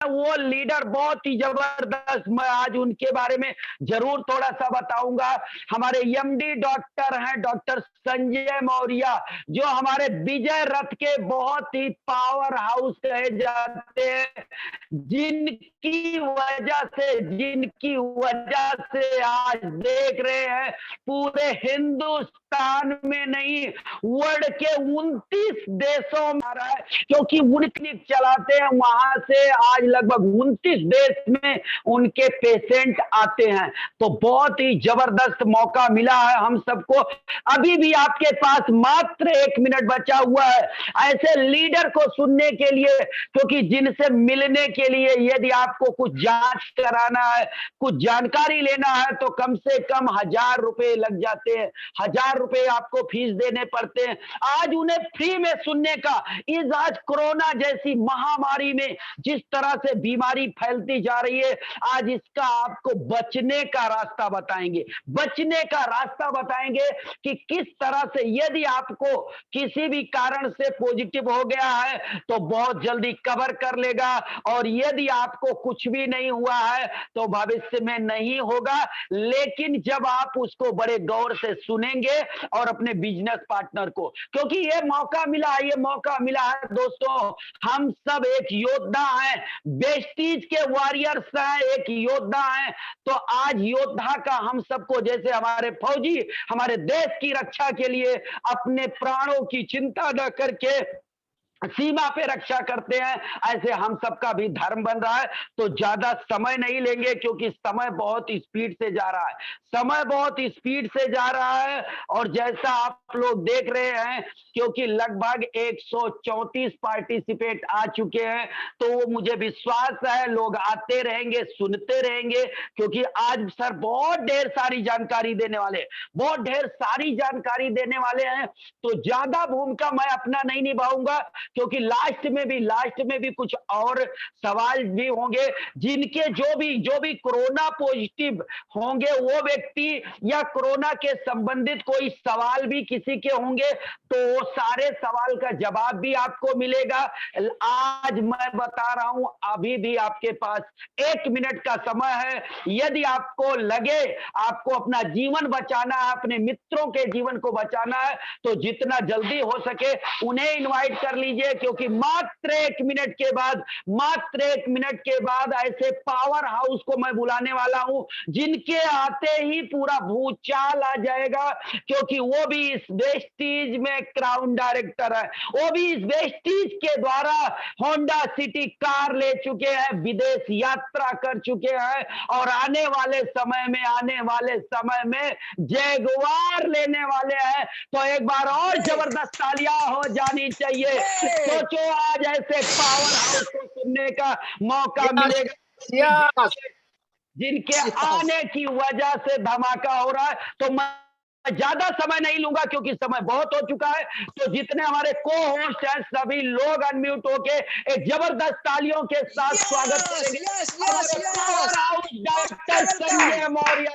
वो लीडर बहुत ही जबरदस्त, मैं आज उनके बारे में जरूर थोड़ा सा बताऊंगा। हमारे एमडी डॉक्टर हैं, डॉक्टर संजय मौर्य, जो हमारे विजय रथ के बहुत ही पावर हाउस कहे जाते हैं, जिनकी वजह से आज देख रहे हैं पूरे हिंदुस्तान में नहीं, वर्ल्ड के 29 देशों में आ रहा है, क्योंकि वो क्लिनिक चलाते हैं, वहां से आज लगभग 29 देश में उनके पेशेंट आते हैं। तो बहुत ही जबरदस्त मौका मिला है हम सबको। अभी भी आपके पास मात्र 1 मिनट बचा हुआ है ऐसे लीडर को सुनने के लिए, क्योंकि जिनसे मिलने के लिए यदि आपको कुछ जांच कराना है, कुछ जानकारी लेना है, तो कम से कम 1000 रुपए लग जाते हैं, 1000 रुपए आपको फीस देने पड़ते हैं। आज उन्हें फ्री में सुनने का, इस आज कोरोना जैसी महामारी में जिस तरह से बीमारी फैलती जा रही है, आज इसका आपको बचने का रास्ता बताएंगे, बचने का रास्ता बताएंगे कि किस तरह से यदि आपको किसी भी कारण से पॉजिटिव हो गया है तो बहुत जल्दी कवर कर लेगा, और यदि आपको कुछ भी नहीं हुआ है तो भविष्य में नहीं होगा। लेकिन जब आप उसको बड़े गौर से सुनेंगे और अपने बिजनेस पार्टनर को, क्योंकि ये मौका मिला है, ये मौका मिला है दोस्तों, हम सब एक योद्धा हैं, वेस्टीज के वॉरियर्स हैं, एक योद्धा हैं। तो आज योद्धा का हम सबको, जैसे हमारे फौजी हमारे देश की रक्षा के लिए अपने प्राणों की चिंता न करके सीमा पे रक्षा करते हैं, ऐसे हम सबका भी धर्म बन रहा है। तो ज्यादा समय नहीं लेंगे, क्योंकि समय बहुत स्पीड से जा रहा है, समय बहुत स्पीड से जा रहा है। और जैसा आप लोग देख रहे हैं, क्योंकि लगभग 134 पार्टिसिपेट आ चुके हैं, तो वो मुझे विश्वास है लोग आते रहेंगे, सुनते रहेंगे, क्योंकि आज सर बहुत ढेर सारी जानकारी देने वाले, बहुत ढेर सारी जानकारी देने वाले हैं। तो ज्यादा भूमिका मैं अपना नहीं निभाऊंगा, क्योंकि लास्ट में भी कुछ और सवाल भी होंगे, जिनके जो भी कोरोना पॉजिटिव होंगे वो व्यक्ति, या कोरोना के संबंधित कोई सवाल भी किसी के होंगे, तो वो सारे सवाल का जवाब भी आपको मिलेगा। आज मैं बता रहा हूं, अभी भी आपके पास 1 मिनट का समय है। यदि आपको लगे आपको अपना जीवन बचाना है, अपने मित्रों के जीवन को बचाना है, तो जितना जल्दी हो सके उन्हें इनवाइट कर लीजिए, क्योंकि मात्र 1 मिनट के बाद, मात्र 1 मिनट के बाद ऐसे पावर हाउस को मैं बुलाने वाला हूं, जिनके आते ही पूरा भूचाल आ जाएगा, क्योंकि वो भी इस वेस्टीज में क्राउन डायरेक्टर है, वो भी इस वेस्टीज के द्वारा होंडा सिटी कार ले चुके हैं, विदेश यात्रा कर चुके हैं, और आने वाले समय में जैगुआर लेने वाले हैं। तो एक बार और जबरदस्त तालियां हो जानी चाहिए। सोचो आज ऐसे पावर हाउस को सुनने का मौका मिलेगा, जिनके आने की वजह से धमाका हो रहा है। तो मैं ज्यादा समय नहीं लूंगा, क्योंकि समय बहुत हो चुका है। तो जितने हमारे को होस्ट हैं, सभी लोग अनम्यूट होके एक जबरदस्त तालियों के साथ स्वागत करेंगे हमारे power house doctor Sanjay Maurya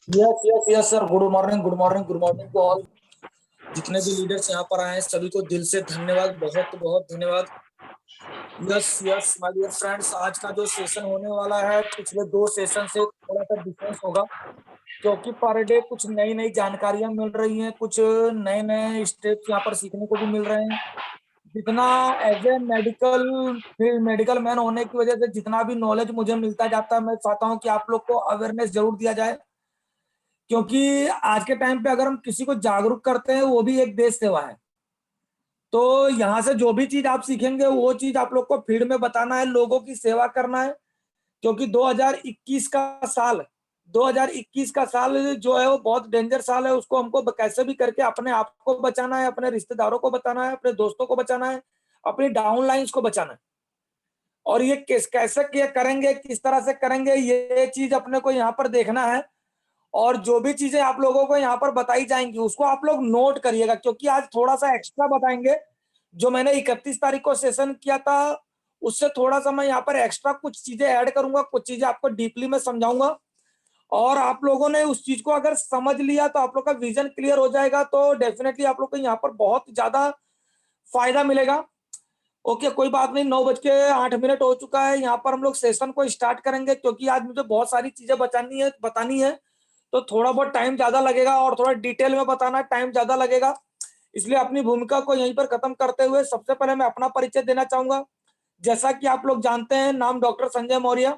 good morning. Yes sir, good morning to all. जितने भी लीडर्स यहाँ पर आए हैं सभी को दिल से धन्यवाद, बहुत बहुत धन्यवाद। यस माय डियर फ्रेंड्स, आज का जो सेशन होने वाला है पिछले 2 सेशन से थोड़ा सा डिफरेंस होगा, क्योंकि पर डे कुछ नई जानकारियां मिल रही हैं, कुछ नए स्टेप्स यहाँ पर सीखने को भी मिल रहे हैं। जितना एज ए मेडिकल मैन होने की वजह से जितना भी नॉलेज मुझे मिलता जाता है, मैं चाहता हूँ कि आप लोग को अवेयरनेस जरूर दिया जाए, क्योंकि आज के टाइम पे अगर हम किसी को जागरूक करते हैं वो भी एक देश सेवा है। तो यहाँ से जो भी चीज आप सीखेंगे वो चीज आप लोग को फील्ड में बताना है, लोगों की सेवा करना है, क्योंकि 2021 का साल जो है वो बहुत डेंजर साल है। उसको हमको कैसे भी करके अपने आप को बचाना है, अपने रिश्तेदारों को बचाना है, अपने दोस्तों को बचाना है, अपनी डाउन लाइन्स को बचाना है। और ये कैसे करेंगे, किस तरह से करेंगे, ये चीज अपने को यहाँ पर देखना है। और जो भी चीजें आप लोगों को यहाँ पर बताई जाएंगी उसको आप लोग नोट करिएगा, क्योंकि आज थोड़ा सा एक्स्ट्रा बताएंगे। जो मैंने 31 तारीख को सेशन किया था उससे थोड़ा सा मैं यहाँ पर एक्स्ट्रा कुछ चीजें ऐड करूंगा, कुछ चीजें आपको डीपली में समझाऊंगा। और आप लोगों ने उस चीज को अगर समझ लिया तो आप लोग का विजन क्लियर हो जाएगा, तो डेफिनेटली आप लोग को यहाँ पर बहुत ज्यादा फायदा मिलेगा। ओके, कोई बात नहीं, 9:08 हो चुका है। यहाँ पर हम लोग सेशन को स्टार्ट करेंगे, क्योंकि आज मुझे बहुत सारी चीजें बतानी है, तो थोड़ा बहुत टाइम ज्यादा लगेगा और थोड़ा डिटेल में बताना टाइम ज्यादा लगेगा, इसलिए अपनी भूमिका को यहीं पर खत्म करते हुए सबसे पहले मैं अपना परिचय देना चाहूंगा। जैसा कि आप लोग जानते हैं, नाम डॉक्टर संजय मौर्य,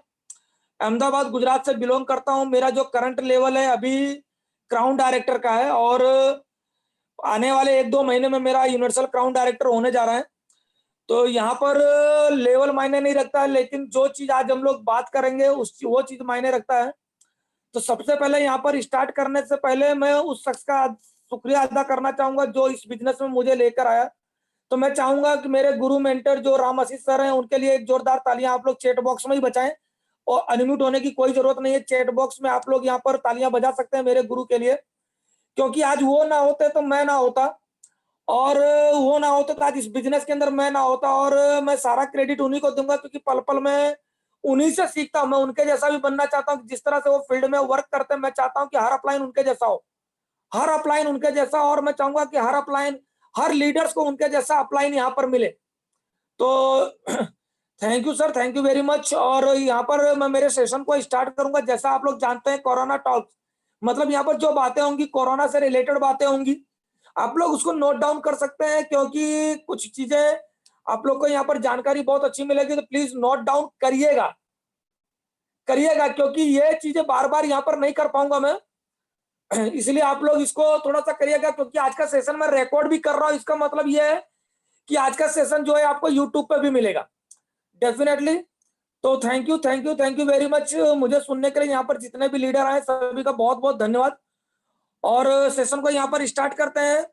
अहमदाबाद गुजरात से बिलोंग करता हूं। मेरा जो करंट लेवल है अभी क्राउन डायरेक्टर का है, और आने वाले 1-2 महीने में मेरा यूनिवर्सल क्राउन डायरेक्टर होने जा रहा है। तो यहाँ पर लेवल मायने नहीं रखता है, लेकिन जो चीज आज हम लोग बात करेंगे वो चीज मायने रखता है। तो सबसे पहले यहाँ पर स्टार्ट करने से पहले मैं उस शख्स का शुक्रिया अदा करना चाहूंगा जो इस बिजनेस में मुझे लेकर आया। तो मैं चाहूंगा कि मेरे गुरु मेंटर जो राम आशीष सर हैं, उनके लिए एक जोरदार तालियां आप लोग चैट बॉक्स में ही बजाएं, और अनम्यूट होने की कोई जरूरत नहीं है। चैट बॉक्स में आप लोग यहाँ पर तालियां बजा सकते हैं मेरे गुरु के लिए, क्योंकि आज वो ना होते तो मैं ना होता, और वो ना होता तो आज इस बिजनेस के अंदर मैं ना होता। और मैं सारा क्रेडिट उन्हीं को दूंगा, क्योंकि पल पल में उन्हीं से सीखता हूं। मैं उनके जैसा भी बनना चाहता हूं, जिस तरह से वो फील्ड में वर्क करते हैं मैं चाहता हूं कि हर अपलाइन उनके जैसा हो, हर अपलाइन उनके जैसा। और मैं चाहूंगा कि हर अपलाइन, हर लीडर्स को उनके जैसा अपलाइन यहाँ पर मिले। तो thank you sir, thank you very much. और यहाँ पर मैं मेरे सेशन को स्टार्ट करूंगा। जैसा आप लोग जानते हैं, कोरोना टॉक मतलब यहाँ पर जो बातें होंगी कोरोना से रिलेटेड बातें होंगी, आप लोग उसको नोट डाउन कर सकते हैं, क्योंकि कुछ चीजें आप लोग को यहाँ पर जानकारी बहुत अच्छी मिलेगी। तो प्लीज नोट डाउन करिएगा, क्योंकि ये चीजें बार बार यहाँ पर नहीं कर पाऊंगा मैं, इसलिए आप लोग इसको थोड़ा सा करिएगा। क्योंकि आज का सेशन मैं रिकॉर्ड भी कर रहा हूँ, इसका मतलब ये है कि आज का सेशन जो है आपको यूट्यूब पे भी मिलेगा डेफिनेटली। तो थैंक यू वेरी मच मुझे सुनने के लिए। यहाँ पर जितने भी लीडर आए सभी का बहुत बहुत धन्यवाद, और सेशन को यहाँ पर स्टार्ट करते हैं।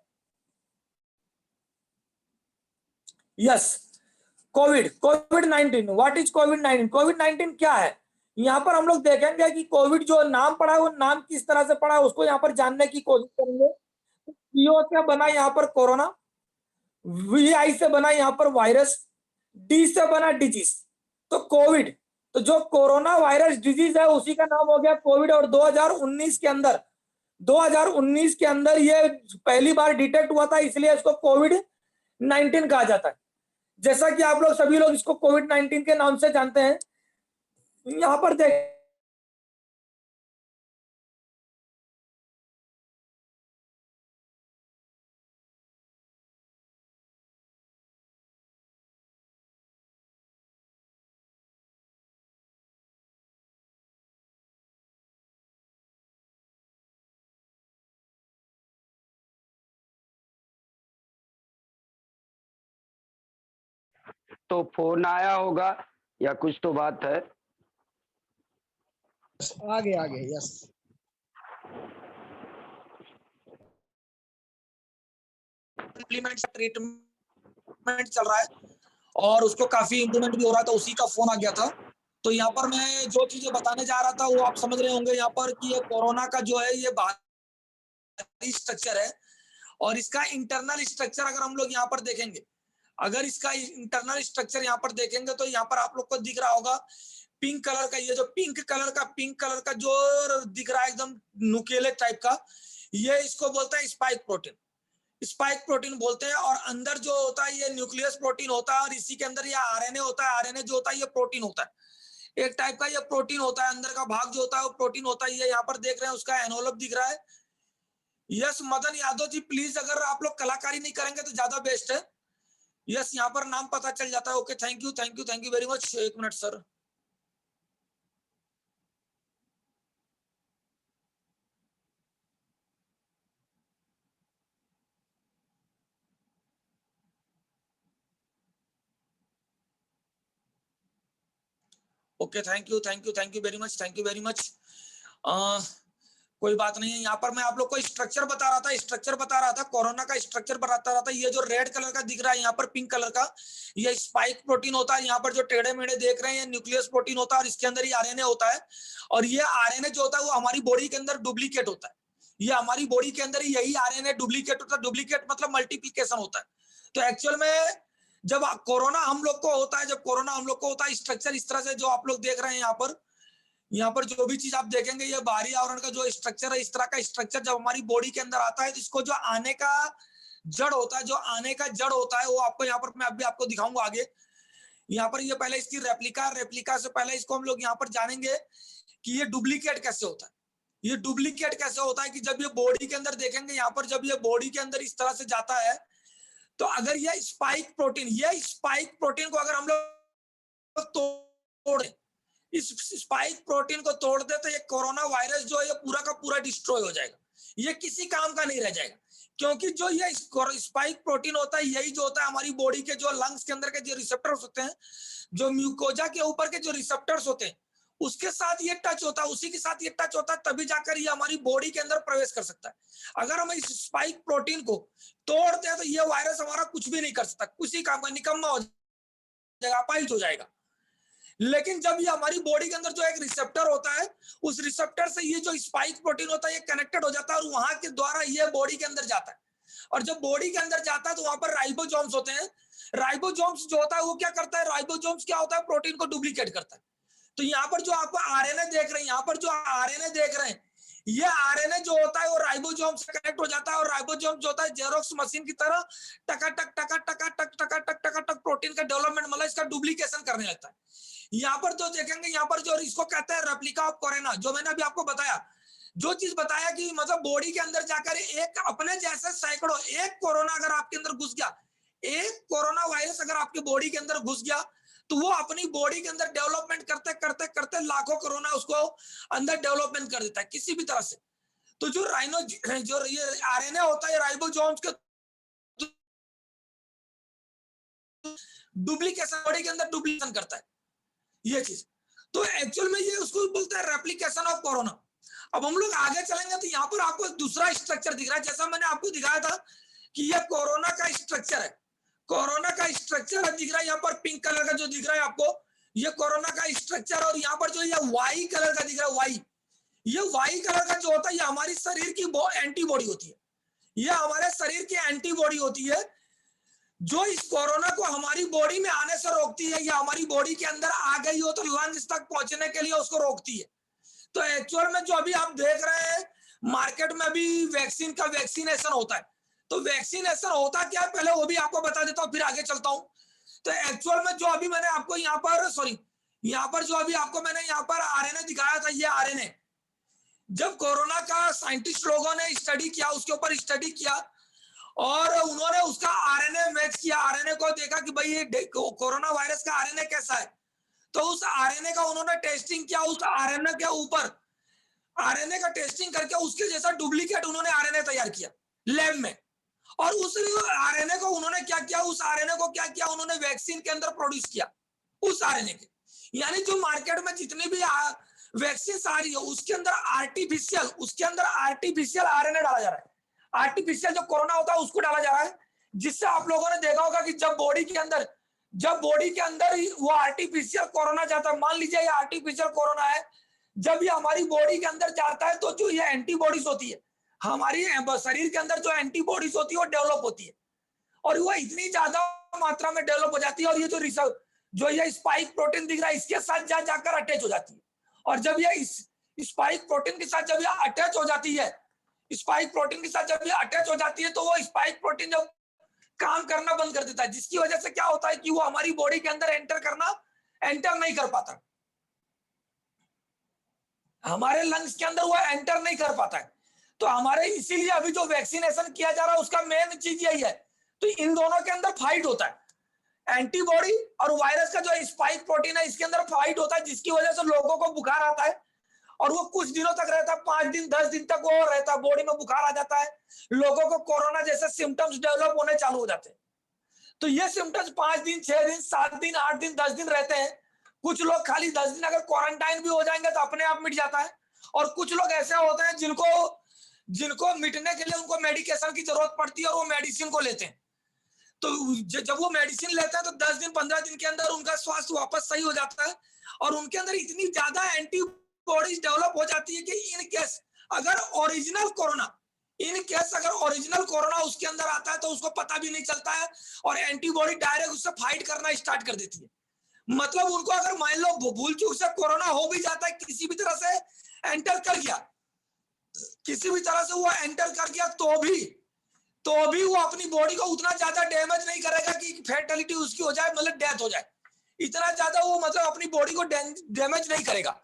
यस, कोविड-19, व्हाट इज कोविड-19? कोविड-19 क्या है, यहाँ पर हम लोग देखेंगे कि कोविड जो नाम पड़ा है वो नाम किस तरह से पड़ा है, उसको यहाँ पर जानने की कोशिश करेंगे। सीओ से बना यहाँ पर कोरोना, वीआई से बना यहाँ पर वायरस, डी से बना डिजीज, तो कोविड। तो जो कोरोना वायरस डिजीज है उसी का नाम हो गया कोविड। और 2019 के अंदर ये पहली बार डिटेक्ट हुआ था, इसलिए इसको कोविड-19 कहा जाता है। जैसा कि आप लोग सभी लोग इसको कोविड-19 के नाम से जानते हैं। यहाँ पर देख तो फोन आया होगा या कुछ तो बात है। आगे यस, इम्प्लीमेंट ट्रीटमेंट चल रहा है और उसको काफी इम्प्रूवमेंट भी हो रहा था, उसी का फोन आ गया था। तो यहाँ पर मैं जो चीजें बताने जा रहा था वो आप समझ रहे होंगे यहाँ पर कि ये कोरोना का जो है ये बाहरी स्ट्रक्चर है, और इसका इंटरनल स्ट्रक्चर अगर हम लोग यहाँ पर देखेंगे, अगर इसका इंटरनल स्ट्रक्चर यहाँ पर देखेंगे तो यहाँ पर आप लोग को दिख रहा होगा पिंक कलर का, ये जो पिंक कलर का जो दिख रहा है एकदम नुकीले टाइप का, ये इसको बोलते हैं स्पाइक प्रोटीन बोलते हैं। और अंदर जो होता है ये न्यूक्लियस प्रोटीन होता है, और इसी के अंदर ये आरएनए होता है। आरएनए जो होता है ये प्रोटीन होता है, एक टाइप का ये प्रोटीन होता है। अंदर का भाग जो होता है वो प्रोटीन होता है। ये यहाँ पर देख रहे हैं उसका एनवलप दिख रहा है। यस मदन यादव जी, प्लीज अगर आप लोग कलाकारी नहीं करेंगे तो ज्यादा बेस्ट है। यस, यहाँ पर नाम पता चल जाता है। Okay, thank you very much. एक minute sir. Okay, thank you very much. कोई बात नहीं है। यहाँ पर मैं आप लोग को स्ट्रक्चर बता रहा था कोरोना का स्ट्रक्चर बताता रहा था। ये जो रेड कलर का दिख रहा है यहाँ पर पिंक कलर का, ये स्पाइक प्रोटीन होता है। यहाँ पर जो टेढ़े मेढ़े देख रहे हैं ये न्यूक्लियस प्रोटीन होता है, और इसके अंदर ये आरएनए होता है। और ये आरएनए जो होता है वो हमारी बॉडी के अंदर डुप्लीकेट होता है। ये हमारी बॉडी के अंदर यही आरएनए डुप्लीकेट होता है। डुप्लीकेट मतलब मल्टीप्लीकेशन होता है। तो एक्चुअल में जब कोरोना हम लोग को होता है, स्ट्रक्चर इस तरह से जो आप लोग देख रहे हैं यहाँ पर, यहाँ पर जो भी चीज आप देखेंगे, ये बाहरी आवरण का जो स्ट्रक्चर है, इस तरह का स्ट्रक्चर जब हमारी बॉडी के अंदर आता है तो इसको जो आने का जड़ होता है, जो आने का जड़ होता है, वो आपको यहाँ पर मैं अभी आपको दिखाऊंगा आगे। यहाँ पर ये पहले इसकी रेप्लिका से पहले इसको हम लोग यहाँ पर जानेंगे कि ये डुप्लीकेट कैसे होता है। ये डुप्लीकेट कैसे होता है कि जब ये बॉडी के अंदर देखेंगे, यहाँ पर जब ये बॉडी के अंदर इस तरह से जाता है, तो अगर ये स्पाइक प्रोटीन को अगर हम लोग तोड़े, इस स्पाइक प्रोटीन को तोड़ दे, तो ये कोरोना वायरस जो है ये पूरा का पूरा डिस्ट्रॉय हो जाएगा, ये किसी काम का नहीं रह जाएगा। क्योंकि जो ये स्पाइक प्रोटीन होता है, यही जो होता है हमारी बॉडी के जो लंग्स के अंदर के जो रिसेप्टर्स होते हैं, जो म्यूकोजा के ऊपर के जो रिसेप्टर्स होते हैं, उसके साथ ये टच होता है, उसी के साथ ये टच होता है, तभी जाकर ये हमारी बॉडी के अंदर प्रवेश कर सकता है। अगर हम इस स्पाइक प्रोटीन को तोड़ते हैं तो ये वायरस हमारा कुछ भी नहीं कर सकता, किसी काम का निकम्मा हो जाएगा, अपाहिज हो जाएगा। लेकिन जब ये हमारी बॉडी के अंदर जो एक रिसेप्टर होता है, उस रिसेप्टर से ये जो स्पाइक प्रोटीन होता है ये कनेक्टेड हो जाता है, और वहां के द्वारा ये बॉडी के अंदर जाता है। और जब बॉडी के अंदर जाता है तो वहां पर राइबोसोम्स होते हैं। राइबोसोम्स जो होता है वो क्या करता है, राइबोसोम्स क्या होता है, प्रोटीन को डुप्लीकेट करता है। तो यहाँ पर जो आपको आरएनए देख रहे हैं, यहाँ पर जो आरएनए देख रहे हैं, ये आरएनए जो होता है वो राइबोसोम से कनेक्ट हो जाता है, और राइबोसोम जो होता है जेरोक्स मशीन की तरह टका टक प्रोटीन का डेवलपमेंट, मतलब इसका डुप्लीकेशन करने लगता है। यहाँ पर जो देखेंगे, यहाँ पर जो इसको कहते हैं रेप्लिका ऑफ कोरोना, जो मैंने अभी आपको बताया, जो चीज बताया कि मतलब बॉडी के अंदर जाकर एक अपने जैसे सैकड़ों, एक कोरोना अगर आपके अंदर घुस गया, एक कोरोना वायरस अगर आपके बॉडी के अंदर घुस गया, तो वो अपनी बॉडी के अंदर डेवलपमेंट करते करते करते लाखों कोरोना उसको अंदर डेवलपमेंट कर देता है किसी भी तरह से। तो जो ये आरएनए होता है, राइबोसोम्स के डुप्लीकेशन, बॉडी के अंदर डुप्लीकेशन करता है ये चीज। तो एक्चुअल में ये उसको बोलते हैं रेप्लिकेशन ऑफ कोरोना। अब हम लोग आगे चलेंगे तो यहाँ पर आपको दूसरा स्ट्रक्चर दिख रहा है, जैसा मैंने आपको दिखाया था कि ये कोरोना का स्ट्रक्चर है, कोरोना का स्ट्रक्चर दिख रहा है। यहाँ पर पिंक कलर का जो दिख रहा है आपको, ये कोरोना का स्ट्रक्चर, और यहाँ पर जो ये वाई कलर का दिख रहा है, वाई, ये वाई कलर का जो होता है ये हमारी शरीर की एंटीबॉडी होती है, ये हमारे शरीर की एंटीबॉडी होती है, जो इस कोरोना को हमारी बॉडी में आने से रोकती है, या हमारी बॉडी के अंदर आ गई हो तो लंग्स तक पहुंचने के लिए उसको रोकती है। तो एक्चुअल में जो अभी आप देख रहे हैं मार्केट में भी वैक्सीन का वैक्सीनेशन होता है। तो वैक्सीनेशन होता क्या है पहले वो भी आपको बता देता हूँ, फिर आगे चलता हूँ। तो एक्चुअल में जो अभी मैंने आपको यहाँ पर जो अभी आपको मैंने यहाँ पर आरएनए दिखाया था, ये आरएनए जब कोरोना का साइंटिस्ट लोगों ने स्टडी किया, उसके ऊपर स्टडी किया और उन्होंने उसका आरएनए मैच किया, आरएनए को देखा कि भाई ये कोरोना वायरस का आरएनए कैसा है, तो उस आरएनए का उन्होंने टेस्टिंग किया, उस आरएनए के ऊपर आरएनए का टेस्टिंग करके उसके जैसा डुप्लीकेट उन्होंने आरएनए तैयार किया लैब में। और उस आरएनए को उन्होंने क्या किया, उस आरएनए को क्या किया, उन्होंने वैक्सीन के अंदर प्रोड्यूस किया उस आरएनए के। यानी जो मार्केट में जितनी भी वैक्सीन आ रही है उसके अंदर आर्टिफिशियल आरएनए डाला जा रहा है, आर्टिफिशियल जो कोरोना होता है उसको डाला जा रहा है, जिससे आप लोगों ने देखा होगा कि जब बॉडी के अंदर वो आर्टिफिशियल कोरोना जाता है, मान लीजिए ये आर्टिफिशियल कोरोना है, जब ये हमारी बॉडी के अंदर जाता है तो जो ये एंटीबॉडीज होती है, हमारी शरीर के अंदर जो एंटीबॉडीज होती है वो डेवलप होती है, और वो इतनी ज्यादा मात्रा में डेवलप हो जाती है, और ये जो ये स्पाइक प्रोटीन दिख रहा है इसके साथ जाकर अटैच हो जाती है। और जब ये स्पाइक प्रोटीन के साथ जब ये अटैच हो जाती है, स्पाइक प्रोटीन के साथ जब ये अटैच हो जाती है, तो वो स्पाइक प्रोटीन जब काम करना बंद कर देता है, जिसकी वजह से क्या होता है कि वो हमारी बॉडी के अंदर एंटर नहीं कर पाता, हमारे लंग्स के अंदर वो एंटर नहीं कर पाता है। तो हमारे इसीलिए अभी जो वैक्सीनेशन किया जा रहा है उसका मेन चीज यही है। तो इन दोनों के अंदर फाइट होता है, एंटीबॉडी और वायरस का जो स्पाइक प्रोटीन है इसके अंदर फाइट होता है, जिसकी वजह से लोगों को बुखार आता है, और वो कुछ दिनों तक रहता है, 5 दिन 10 दिन तक वो रहता है, बॉडी में बुखार आ जाता है, लोगों को कोरोना जैसे सिम्टम्स डेवलप होने चालू हो जाते हैं। तो ये सिम्टम्स 5 दिन 6 दिन 7 दिन 8 दिन 10 दिन रहते हैं। कुछ लोग खाली 10 दिन अगर क्वारंटाइन भी हो जाएंगे तो अपने आप मिट जाता है, और कुछ लोग ऐसे होते हैं जिनको मिटने के लिए उनको मेडिकेशन की जरूरत पड़ती है और वो मेडिसिन को लेते हैं। तो जब वो मेडिसिन लेते हैं तो 10 दिन 15 दिन के अंदर उनका स्वास्थ्य वापस सही हो जाता है, और उनके अंदर इतनी ज्यादा एंटीबॉडीज डेवलप हो जाती है कि इन केस अगर ओरिजिनल कोरोना उसके अंदर आता है तो उसको पता भी नहीं चलता है, और एंटीबॉडी डायरेक्ट उससे फाइट करना स्टार्ट कर देती है। मतलब उनको अगर मान लो भूल चूक से कोरोना हो भी जाता है, किसी भी तरह से एंटर कर गया, किसी भी तरह से वो एंटर कर गया, तो भी वो अपनी बॉडी को उतना ज्यादा डैमेज नहीं करेगा कि फैटेलिटी उसकी हो जाए, मतलब डेथ हो जाए। इतना ज्यादा वो मतलब अपनी बॉडी को डैमेज नहीं करेगा,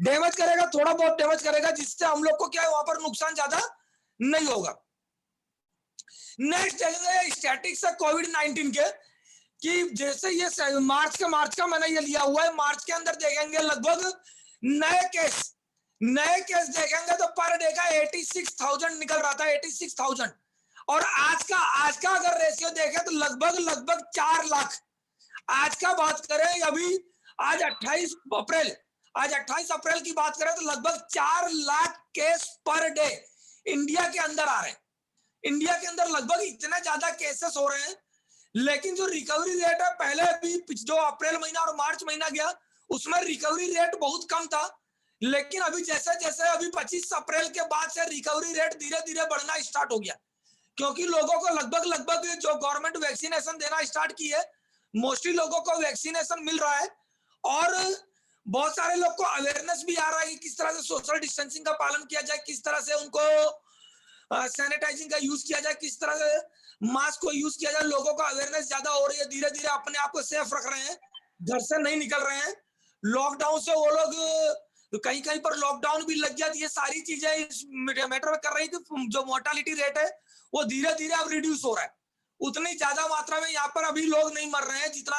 डैमेज करेगा थोड़ा बहुत डैमेज करेगा, जिससे हम लोग को क्या है वहां पर नुकसान ज्यादा नहीं होगा। नेक्स्ट देखेंगे स्टैटिक्स है कोविड-19 के, कि जैसे ये मार्च का मैंने ये लिया हुआ है, मार्च के अंदर देखेंगे लगभग नए केस देखेंगे तो पर डे का 86,000 निकल रहा था, 86,000। और आज का अगर रेशियो देखें तो लगभग 4 लाख। आज का बात करें अभी, आज 28 अप्रैल की बात करें तो लगभग 4 lakh case per day India के अंदर आ रहे हैं। इंडिया के अंदर लगभग इतने ज्यादा केसेस हो रहे हैं, लेकिन जो रिकवरी रेट है, पहले अभी जो अप्रैल महीना और मार्च महीना गया उसमें रिकवरी रेट बहुत कम था, लेकिन अभी जैसे जैसे अभी 25 अप्रैल के बाद से रिकवरी रेट धीरे धीरे बढ़ना स्टार्ट हो गया, क्योंकि लोगों को लगभग जो गवर्नमेंट वैक्सीनेशन देना स्टार्ट की है, मोस्टली लोगों को वैक्सीनेशन मिल रहा है, और बहुत सारे लोग को अवेयरनेस भी आ रहा है कि किस तरह से सोशल डिस्टेंसिंग का पालन किया जाए, किस तरह से उनको सैनिटाइजिंग का यूज किया जाए, किस तरह से मास्क को यूज किया जाए। लोगों को अवेयरनेस ज्यादा हो रही है, धीरे धीरे अपने आप को सेफ रख रहे हैं, घर से नहीं निकल रहे हैं। लॉकडाउन से वो लोग कहीं कहीं पर लॉकडाउन भी लग गया, ये सारी चीजें इस मैटर में कर रही है कि जो मोर्टालिटी रेट है वो धीरे धीरे अब रिड्यूस हो रहा है। उतनी ज्यादा मात्रा में यहाँ पर अभी लोग नहीं मर रहे हैं जितना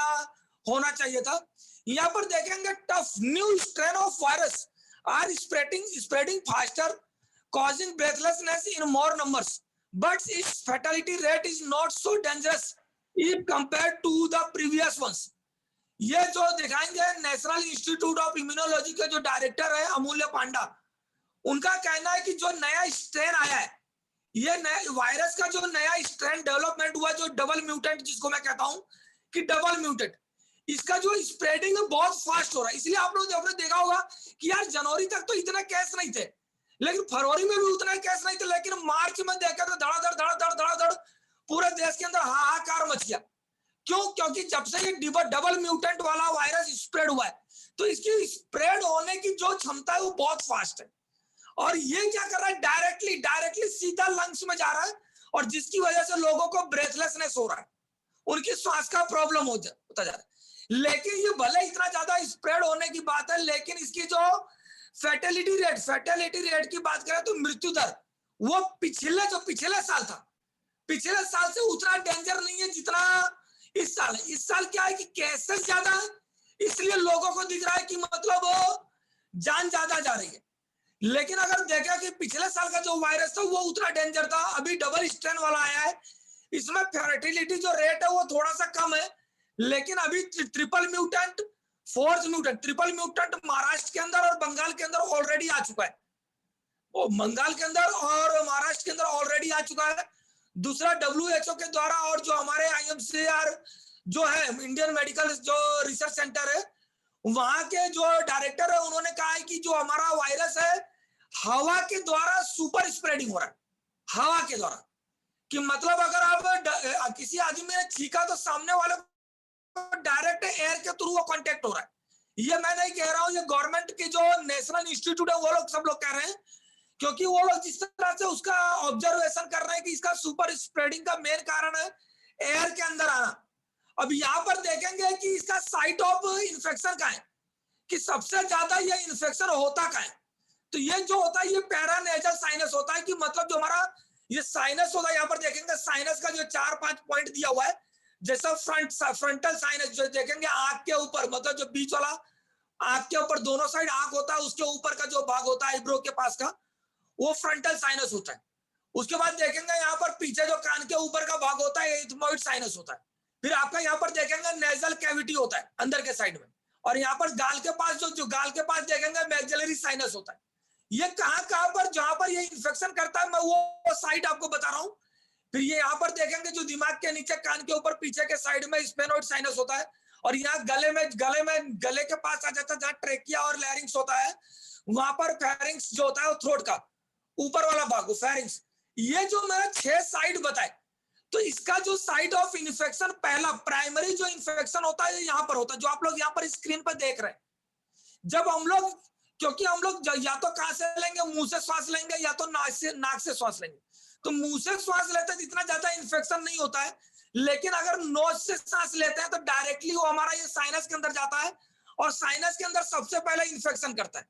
होना चाहिए था। यहाँ पर देखेंगे tough new strain of virus are spreading faster, causing breathlessness in more numbers, but its fatality rate is not so dangerous if compared to the previous ones. ये जो दिखाएंगे नेशनल इंस्टीट्यूट ऑफ इम्यूनोलॉजी के जो director है अमूल्य पांडा, उनका कहना है कि जो नया स्ट्रेन आया है, ये नया वायरस का जो नया स्ट्रेन डेवलपमेंट हुआ, जो डबल म्यूटेंट जिसको मैं कहता हूं कि डबल म्यूटेंट, इसका जो स्प्रेडिंग है बहुत फास्ट हो रहा है। इसलिए आप लोग आपने देखा होगा कि यार जनवरी तक तो इतने केस नहीं थे, लेकिन फरवरी में भी उतना केस नहीं थे, लेकिन मार्च में देखा तो धड़ाधड़ पूरे देश के अंदर हाहाकार मच गया। क्यों? क्योंकि जब से ये डबल म्यूटेंट वाला वायरस स्प्रेड हुआ है, तो इसकी स्प्रेड होने की जो क्षमता है वो बहुत फास्ट है, और ये क्या कर रहा है, डायरेक्टली सीधा लंग्स में जा रहा है, और जिसकी वजह से लोगों को ब्रेथलेसनेस हो रहा है, उनकी श्वास का प्रॉब्लम होता जा रहा है। लेकिन ये भले इतना ज्यादा स्प्रेड होने की बात है, लेकिन इसकी जो फैटेलिटी रेट की बात करें तो मृत्यु दर वो पिछले साल से उतना डेंजर नहीं है जितना इस साल है। इस साल क्या है कि केसेस ज्यादा है, इसलिए लोगों को दिख रहा है कि मतलब वो जान ज्यादा जा रही है। लेकिन अगर देखा कि पिछले साल का जो वायरस था वो उतना डेंजर था, अभी डबल स्ट्रेन वाला आया है, इसमें फर्टिलिटी जो रेट है वो थोड़ा सा कम है, लेकिन अभी ट्रिपल म्यूटेंट महाराष्ट्र के अंदर और बंगाल के अंदर ऑलरेडी आ चुका है, वो बंगाल के अंदर और महाराष्ट्र के अंदर ऑलरेडी आ चुका है। दूसरा WHO के द्वारा, और जो हमारे IMCR जो है इंडियन मेडिकल जो रिसर्च सेंटर है, वहां के जो डायरेक्टर है उन्होंने कहा है कि जो हमारा वायरस है हवा के द्वारा सुपर स्प्रेडिंग हो रहा है, हवा के द्वारा, कि मतलब अगर आप किसी आदमी ने छींका तो सामने वाले डायरेक्ट एयर के थ्रू वो कांटेक्ट हो रहा है। ये मैं नहीं कह रहा हूं, ये गवर्नमेंट के जो नेशनल इंस्टीट्यूट है वो लोग सब लोग कह रहे हैं, क्योंकि वो लोग जिस तरह से उसका ऑब्जर्वेशन कर रहे हैं कि इसका सुपर स्प्रेडिंग का मेन कारण है एयर के अंदर आना। अब यहाँ पर देखेंगे कि इसका साइट ऑफ इन्फेक्शन का है, कि सबसे ज्यादा ये इन्फेक्शन होता का है, तो ये जो होता है ये पैरानेजल साइनस होता है, कि मतलब जो हमारा ये साइनस होता है, यहाँ पर देखेंगे साइनस का जो 4-5 पॉइंट दिया हुआ है, जैसा फ्रंटल साइनस जो देखेंगे आंख के ऊपर, मतलब जो बीच वाला आंख के ऊपर दोनों साइड आंख होता है, उसके ऊपर का जो भाग होता है आईब्रो के पास का, वो फ्रंटल साइनस होता है। उसके बाद देखेंगे यहाँ पर पीछे जो कान के ऊपर का भाग होता है एथमोइड साइनस होता है। फिर आपका यहाँ पर देखेंगे नेजल कैविटी होता है अंदर के साइड में, और यहाँ पर गाल के पास जो गाल के पास देखेंगे मैक्सिलरी साइनस होता है। ये कहाँ पर जहां पर ये इन्फेक्शन करता है मैं वो साइड आपको बता रहा हूँ। फिर ये यहाँ पर देखेंगे जो दिमाग के नीचे कान के ऊपर पीछे के साइड में स्पेनोइड साइनस होता है, और यहाँ गले के पास आ जाता है जहाँ ट्रेकिया और लैरिंग्स होता है, वहां पर फेरिंग्स जो होता है वो थ्रोट का ऊपर वाला भाग फेरिंग्स। ये जो मैंने 6 साइड बताए, तो इसका जो साइट ऑफ इन्फेक्शन, पहला प्राइमरी जो इन्फेक्शन होता है यहाँ पर होता है, जो आप लोग यहाँ पर स्क्रीन पर देख रहे हैं। जब हम लोग, क्योंकि हम लोग या तो कहां से लेंगे, मुंह से श्वास लेंगे, या तो नाक से श्वास लेंगे। तो मुंह से श्वास लेते हैं इतना ज्यादा इन्फेक्शन नहीं होता है, लेकिन अगर नोज से सांस लेते हैं तो डायरेक्टली वो हमारा ये साइनस के अंदर जाता है, और साइनस के अंदर सबसे पहले इन्फेक्शन करता है,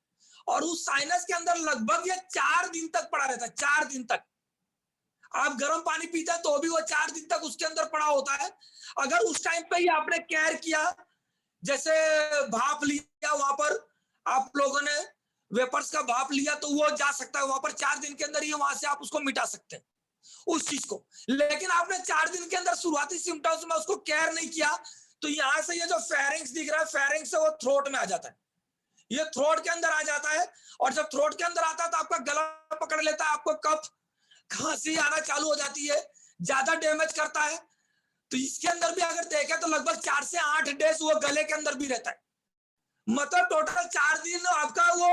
और उस साइनस के अंदर लगभग ये 4 दिन तक पड़ा रहता है। 4 दिन तक आप गर्म पानी पीते हैं तो भी वो 4 दिन तक उसके अंदर पड़ा होता है। अगर उस टाइम पे ही आपने केयर किया, जैसे भाप लिया, वहां पर आप लोगों ने वेपर्स का भाप लिया, तो वो जा सकता है वहां पर 4 दिन के अंदर ही, वहां से आप उसको मिटा सकते हैं उस चीज को। लेकिन आपने 4 दिन के अंदर शुरुआती सिम्टम्स में उसको केयर नहीं किया, तो यहाँ से ये जो फेरिंग्स दिख रहा है, फेरिंग्स से वो थ्रोट में आ जाता है, ये थ्रोट के अंदर आ जाता है। और जब थ्रोट के अंदर आता है तो आपका गला पकड़ लेता है, आपको कफ खांसी आना चालू हो जाती है, ज्यादा डैमेज करता है। तो इसके अंदर भी अगर देखें तो लगभग 4 से 8 डेज वो गले के अंदर भी रहता है, मतलब टोटल 4 दिन आपका वो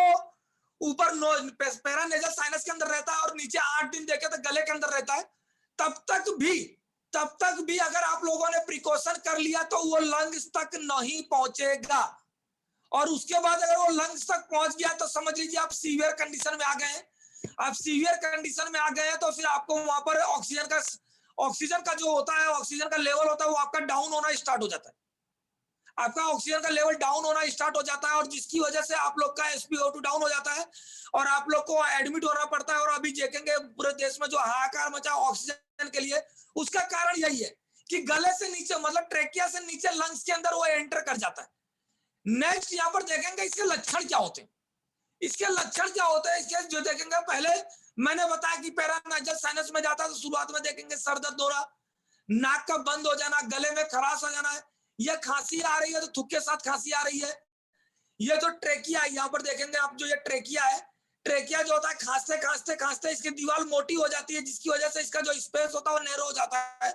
ऊपर पैरानेजल साइनस के अंदर रहता है, और नीचे 8 दिन देखे तो गले के अंदर रहता है। तब तक भी अगर आप लोगों ने प्रिकॉशन कर लिया तो वो लंग्स तक नहीं पहुंचेगा, और उसके बाद अगर वो लंग्स तक पहुंच गया तो समझ लीजिए आप सीवियर कंडीशन में आ गए हैं। आप सीवियर कंडीशन में आ गए हैं तो फिर आपको वहां पर ऑक्सीजन का जो होता है, ऑक्सीजन का लेवल होता है, वो आपका डाउन होना स्टार्ट हो जाता है। आपका ऑक्सीजन का लेवल डाउन होना स्टार्ट हो जाता है, और जिसकी वजह से आप लोग का SpO2 डाउन हो जाता है, और आप लोग को एडमिट होना पड़ता है। और अभी देखेंगे पूरे देश में जो हाहाकार मचा ऑक्सीजन के लिए, उसका कारण यही है कि गले से नीचे, मतलब ट्रेकिया से नीचे लंग्स के अंदर वो एंटर कर जाता है। नेक्स्ट यहाँ पर देखेंगे इसके लक्षण क्या होते हैं। इसके लक्षण क्या होते हैं, इसके जो देखेंगे, पहले मैंने बताया कि पैरानेजल साइनस में जाता है तो शुरुआत में देखेंगे सर दर्द हो रहा, नाक का बंद हो जाना, गले में खराश हो जाना है, ये खांसी आ रही है तो थूक के साथ खांसी आ रही है। ये जो ट्रेकिया है, यहाँ पर देखेंगे आप, जो ये ट्रेकिया है, ट्रेकिया जो होता है, खांसते खांसते खांसते इसकी दीवार मोटी हो जाती है, जिसकी वजह से इसका जो स्पेस होता है वो नैरो हो जाता है,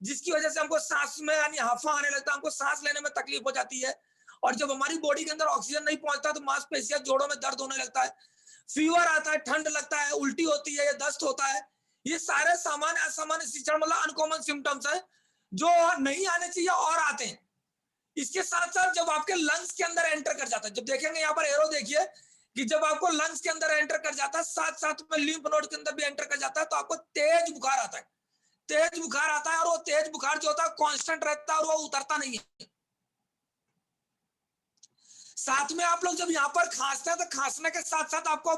जिसकी वजह से हमको सांस में यानी हाफा आने लगता है, हमको सांस लेने में तकलीफ हो जाती है। और जब हमारी बॉडी के अंदर ऑक्सीजन नहीं पहुंचता तो मांसपेशियां, जोड़ों में दर्द होने लगता है, फीवर आता है, ठंड लगता है, उल्टी होती है, दस्त होता है। ये सारे सामान्य असामान्य लक्षण, मतलब अनकॉमन सिम्टम्स है जो नहीं आने चाहिए और आते हैं। इसके साथ साथ जब आपके लंग्स के अंदर एंटर कर जाता है, जब देखेंगे यहाँ पर एरो देखिए कि जब आपको लंग्स के अंदर एंटर कर जाता है, साथ साथ में लिम्फ नोड के अंदर भी एंटर कर जाता है, तो आपको तेज बुखार आता है। तेज बुखार आता है, और वो तेज बुखार जो होता है कांस्टेंट रहता है, और वो उतरता नहीं है। साथ में आप लोग जब यहाँ पर खांसते हैं तो खांसने के साथ साथ आपको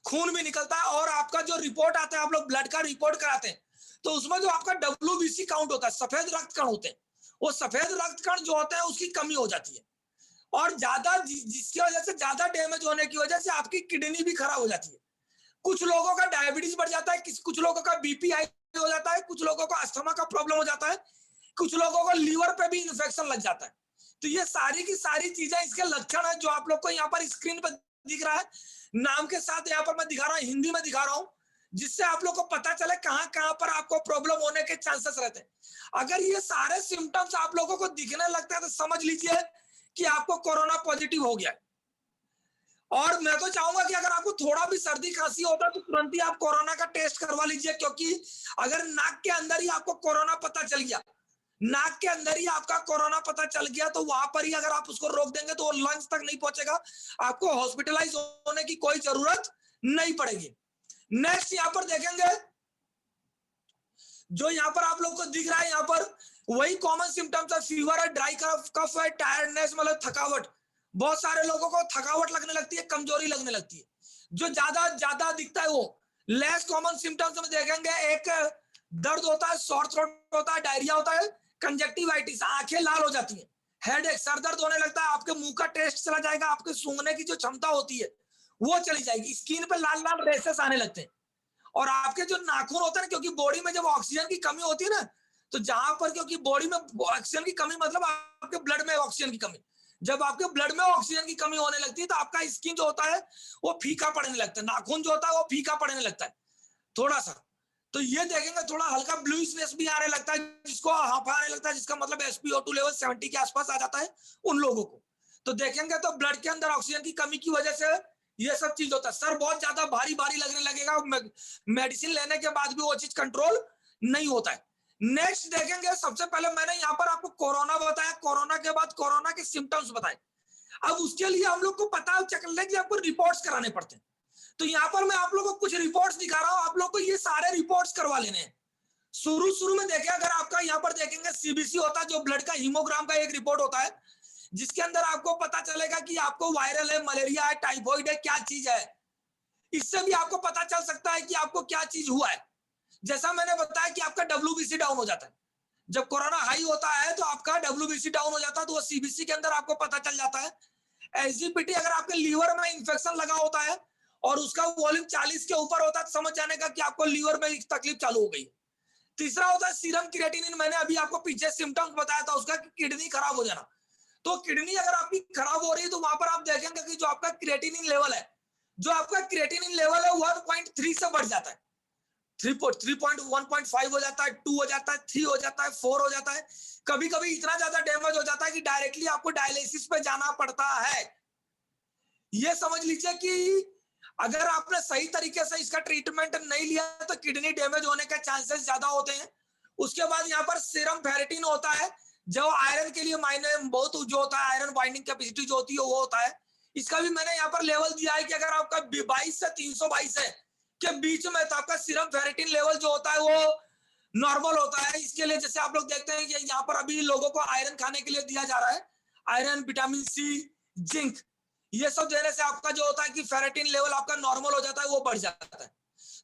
खून भी निकलता है, और आपका जो रिपोर्ट आता है, आप लोग ब्लड का रिपोर्ट कराते हैं, तो उसमें जो आपका WBC काउंट होता है, सफेद रक्त कण होते हैं, वो सफेद रक्त कण जो होते हैं उसकी कमी हो जाती है, और ज्यादा, जिसकी वजह से ज्यादा डैमेज होने की वजह से आपकी किडनी भी खराब हो जाती है। कुछ लोगों का डायबिटीज बढ़ जाता है, कुछ लोगों का BP हाई हो जाता है, कुछ लोगों को अस्थमा का प्रॉब्लम हो जाता है, कुछ लोगों को लीवर पे भी इन्फेक्शन लग जाता है। तो ये सारी की सारी चीजें इसके लक्षण है, जो आप लोग को यहाँ पर स्क्रीन पर दिख रहा है, नाम के साथ यहाँ पर मैं दिखा रहा हूँ, हिंदी में दिखा रहा हूँ, जिससे आप लोग को पता चले कहाँ कहाँ पर आपको प्रॉब्लम होने के चांसेस रहते हैं। अगर ये सारे सिम्टम्स आप लोगों को दिखने लगता है तो समझ लीजिए कि आपको कोरोना पॉजिटिव हो गया है। और मैं तो चाहूंगा कि अगर आपको थोड़ा भी सर्दी खांसी होता है तो तुरंत ही आप कोरोना का टेस्ट करवा लीजिए, क्योंकि अगर नाक के अंदर ही आपको कोरोना पता चल गया, नाक के अंदर ही आपका कोरोना पता चल गया, तो वहां पर ही अगर आप उसको रोक देंगे तो वो लंग्स तक नहीं पहुंचेगा, आपको हॉस्पिटलाइज होने की कोई जरूरत नहीं पड़ेगी। नेक्स्ट यहाँ पर देखेंगे, जो यहाँ पर आप लोग को दिख रहा है, यहाँ पर वही कॉमन सिम्टम्स है, फीवर है, ड्राई कफ है, टायर्डनेस मतलब थकावट। बहुत सारे लोगों को थकावट लगने लगती है, कमजोरी लगने लगती है, जो ज्यादा दिखता है वो। लेस कॉमन सिम्टम्स में देखेंगे, एक दर्द होता है, सॉर थ्रोट होता है, डायरिया होता है, कंजक्टिवाइटिस, आंखें लाल हो जाती है, हेडेक, सर दर्द होने लगता है, आपके मुंह का टेस्ट चला जाएगा, आपके सूंघने की जो क्षमता होती है वो चली जाएगी, स्किन पे लाल लाल रेसेस आने लगते हैं, और आपके जो नाखून होते हैं, क्योंकि बॉडी में जब ऑक्सीजन की कमी होती है ना, तो जहां पर, क्योंकि बॉडी में ऑक्सीजन की कमी मतलब आपके ब्लड में ऑक्सीजन की कमी, जब आपके ब्लड में ऑक्सीजन की कमी होने लगती है तो आपका स्किन जो होता है वो फीका पड़ने लगता है, नाखून जो होता है वो फीका पड़ने लगता है थोड़ा सा। तो ये देखेंगे थोड़ा हल्का ब्लूइशनेस भी आने लगता है, जिसको हाफ आने लगता है, जिसका मतलब SpO2 लेवल 70 के आसपास आ जाता है उन लोगों को। तो देखेंगे तो ब्लड के अंदर ऑक्सीजन की कमी की वजह से ये सब चीज होता है। सर बहुत ज्यादा भारी भारी लगने लगेगा, मेडिसिन लेने के बाद भी वो चीज कंट्रोल नहीं होता है। नेक्स्ट देखेंगे, सबसे पहले मैंने यहाँ पर आपको कोरोना बताया, कोरोना के बाद कोरोना के सिम्टम्स बताए। अब उसके लिए हम लोग को पता चल कि आपको रिपोर्ट्स कराने पड़ते हैं। तो यहाँ पर मैं आप लोगों को कुछ रिपोर्ट्स दिखा रहा हूँ, आप लोग को ये सारे रिपोर्ट्स करवा लेने हैं। शुरू में देखें, अगर आपका यहाँ पर देखेंगे सीबीसी होता है, जो ब्लड का हीमोग्राम का एक रिपोर्ट होता है, जिसके अंदर आपको पता चलेगा कि आपको वायरल है, मलेरिया है, टाइफॉइड है, क्या चीज है। इससे भी आपको पता चल सकता है कि आपको क्या चीज हुआ है। जैसा मैंने बताया कि आपका डब्ल्यूबीसी डाउन हो जाता है, जब कोरोना हाई होता है तो आपका डब्ल्यूबीसी डाउन हो जाता है, तो वो सीबीसी के अंदर आपको पता चल जाता है। एसजीपीटी, अगर आपके लीवर में इंफेक्शन लगा होता है और उसका वॉल्यूम 40 के ऊपर होता है, तो समझ जाने का कि आपको लीवर में तकलीफ चालू हो गई। तीसरा होता है सीरम क्रिएटिनिन, मैंने अभी आपको पीछे सिम्टम्स बताया था उसका, कि किडनी खराब हो जाना। तो किडनी अगर आपकी खराब हो रही है तो वहां पर आप देखेंगे कि जो आपका क्रिएटिनिन लेवल है, जो आपका क्रिएटिनिन लेवल है 1.3 से बढ़ जाता है, 3.1.5 हो जाता है, 2 हो जाता है, 3 हो जाता है, 4 हो जाता है। कभी कभी इतना ज्यादा डैमेज हो जाता है कि डायरेक्टली आपको डायलिसिस पे जाना पड़ता है। ये समझ लीजिए कि अगर आपने सही तरीके से इसका ट्रीटमेंट नहीं लिया तो किडनी डैमेज होने के चांसेस ज्यादा होते हैं। उसके बाद यहाँ पर सीरम फेरेटिन होता है, जो आयरन के लिए मायने बहुत जो होता है, आयरन बाइंडिंग कैपेसिटी जो होती है वो होता है। इसका भी मैंने यहाँ पर लेवल दिया है कि अगर आपका 22 से 322 है के बीच में, तो आपका सीरम फेरेटिन लेवल जो होता है वो नॉर्मल होता है। इसके लिए जैसे आप लोग देखते हैं कि यहाँ पर अभी लोगों को आयरन खाने के लिए दिया जा रहा है, आयरन, विटामिन सी, जिंक, ये सब देने से आपका जो होता है कि फेरेटिन लेवल आपका नॉर्मल हो जाता है, वो बढ़ जाता है।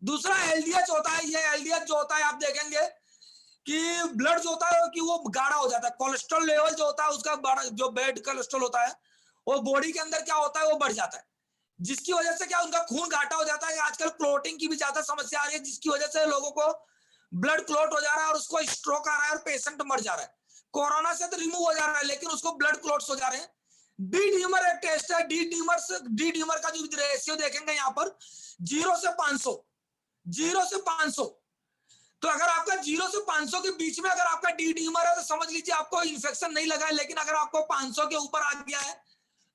दूसरा एलडीएच होता है। ये एलडीएच जो होता है आप देखेंगे कि ब्लड जो होता है कि वो गाढ़ा हो जाता है। कोलेस्ट्रॉल लेवल जो होता है उसका जो बैड कोलेस्ट्रॉल होता है वो बॉडी के अंदर क्या होता है वो बढ़ जाता है, जिसकी वजह से क्या उनका खून घाटा हो जाता है। आजकल क्लोटिंग की भी ज्यादा समस्या आ रही है, जिसकी वजह से लोगों को ब्लड क्लॉट हो जा रहा है और उसको स्ट्रोक आ रहा है और पेशेंट मर जा रहा है। कोरोना से तो रिमूव हो जा रहा है लेकिन उसको ब्लड क्लॉट्स हो जा रहे हैं। डी डीमर एक टेस्ट है, डी डीमर का जो रेशियो देखेंगे यहाँ पर 0 से 500, 0 से 500। तो अगर आपका 0 से 500 के बीच में अगर आपका डी डीमर है तो समझ लीजिए आपको इन्फेक्शन नहीं लगा है। लेकिन अगर आपको 500 के ऊपर आ गया है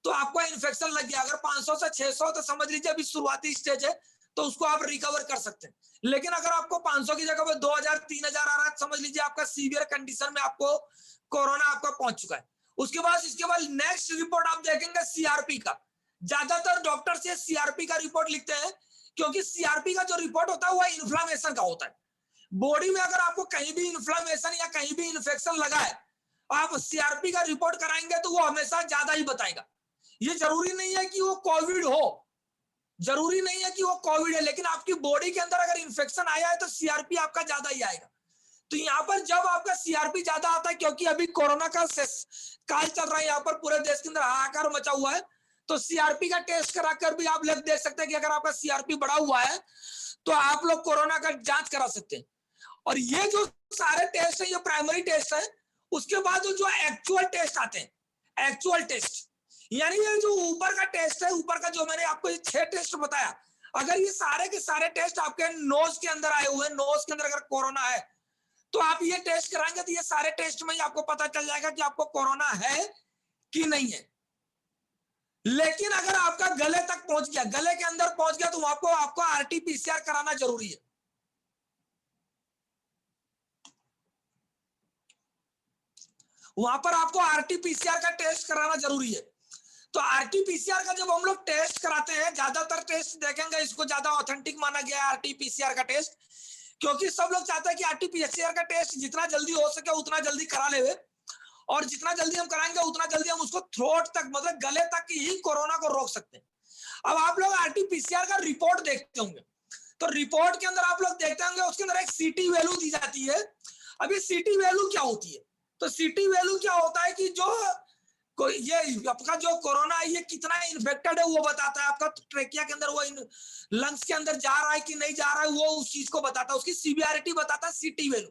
तो आपको इन्फेक्शन लग गया। अगर 500 से 600 तो समझ लीजिए अभी शुरुआती स्टेज है, तो उसको आप रिकवर कर सकते हैं। लेकिन अगर आपको 500 की जगह पे 2000 3000 आ रहा है, समझ लीजिए आपका सीवियर कंडीशन में आपको कोरोना आपका पहुंच चुका है। उसके बाद नेक्स्ट रिपोर्ट आप देखेंगे सीआरपी का। ज्यादातर डॉक्टर से सीआरपी का रिपोर्ट लिखते हैं, क्योंकि सीआरपी का जो रिपोर्ट होता है वो इन्फ्लामेशन का होता है। बॉडी में अगर आपको कहीं भी इन्फ्लामेशन या कहीं भी इन्फेक्शन लगा है, आप सीआरपी का रिपोर्ट कराएंगे तो वो हमेशा ज्यादा ही बताएगा। ये जरूरी नहीं है कि वो कोविड हो, जरूरी नहीं है कि वो कोविड है, लेकिन आपकी बॉडी के अंदर अगर इन्फेक्शन आया है तो सीआरपी आपका ज्यादा ही आएगा। तो यहाँ पर जब आपका सीआरपी ज्यादा आता है, क्योंकि अभी कोरोना का काल चल रहा है, यहाँ पर पूरे देश के अंदर हाहाकार मचा हुआ है, तो सीआरपी का टेस्ट कराकर भी आप लोग देख सकते हैं कि अगर आपका सीआरपी बढ़ा हुआ है तो आप लोग कोरोना का जांच करा सकते हैं। और ये जो सारे टेस्ट है ये प्राइमरी टेस्ट है। उसके बाद जो एक्चुअल टेस्ट आते हैं, एक्चुअल टेस्ट यानी ये जो ऊपर का टेस्ट है, ऊपर का जो मैंने आपको ये 6 टेस्ट बताया, अगर ये सारे के सारे टेस्ट आपके नोज के अंदर आए हुए हैं, नोज के अंदर अगर कोरोना है तो आप ये टेस्ट कराएंगे तो ये सारे टेस्ट में ही आपको पता चल जाएगा कि आपको कोरोना है कि नहीं है। लेकिन अगर आपका गले तक पहुंच गया, गले के अंदर पहुंच गया, तो आपको आरटीपीसीआर कराना जरूरी है। वहां पर आपको आरटीपीसीआर का टेस्ट कराना जरूरी है। तो आरटीपीसीआर का जब हम लोग टेस्ट कराते हैं, ज्यादातर टेस्ट देखेंगे इसको ज्यादा ऑथेंटिक माना गया है आरटीपीसीआर का टेस्ट, क्योंकि सब लोग चाहते हैं कि आरटीपीसीआर का टेस्ट जितना जल्दी हो सके उतना जल्दी करा ले, और जितना जल्दी हम कराएंगे उतना जल्दी हम उसको थ्रोट तक, मतलब गले तक ही कोरोना को रोक सकते हैं। अब आप लोग आरटीपीसीआर का रिपोर्ट देखते होंगे, तो रिपोर्ट के अंदर आप लोग देखते होंगे उसके अंदर एक सीटी वैल्यू दी जाती है। अभी सीटी वैल्यू क्या होती है? तो सीटी वैल्यू क्या होता है कि जो ये आपका जो कोरोना है ये कितना इन्फेक्टेड है वो बताता है। आपका ट्रेकिया के अंदर वो लंग्स के अंदर जा रहा है कि नहीं जा रहा है, वो उस चीज को बताता है, उसकी सीवियरिटी बताता है सीटी वैल्यू।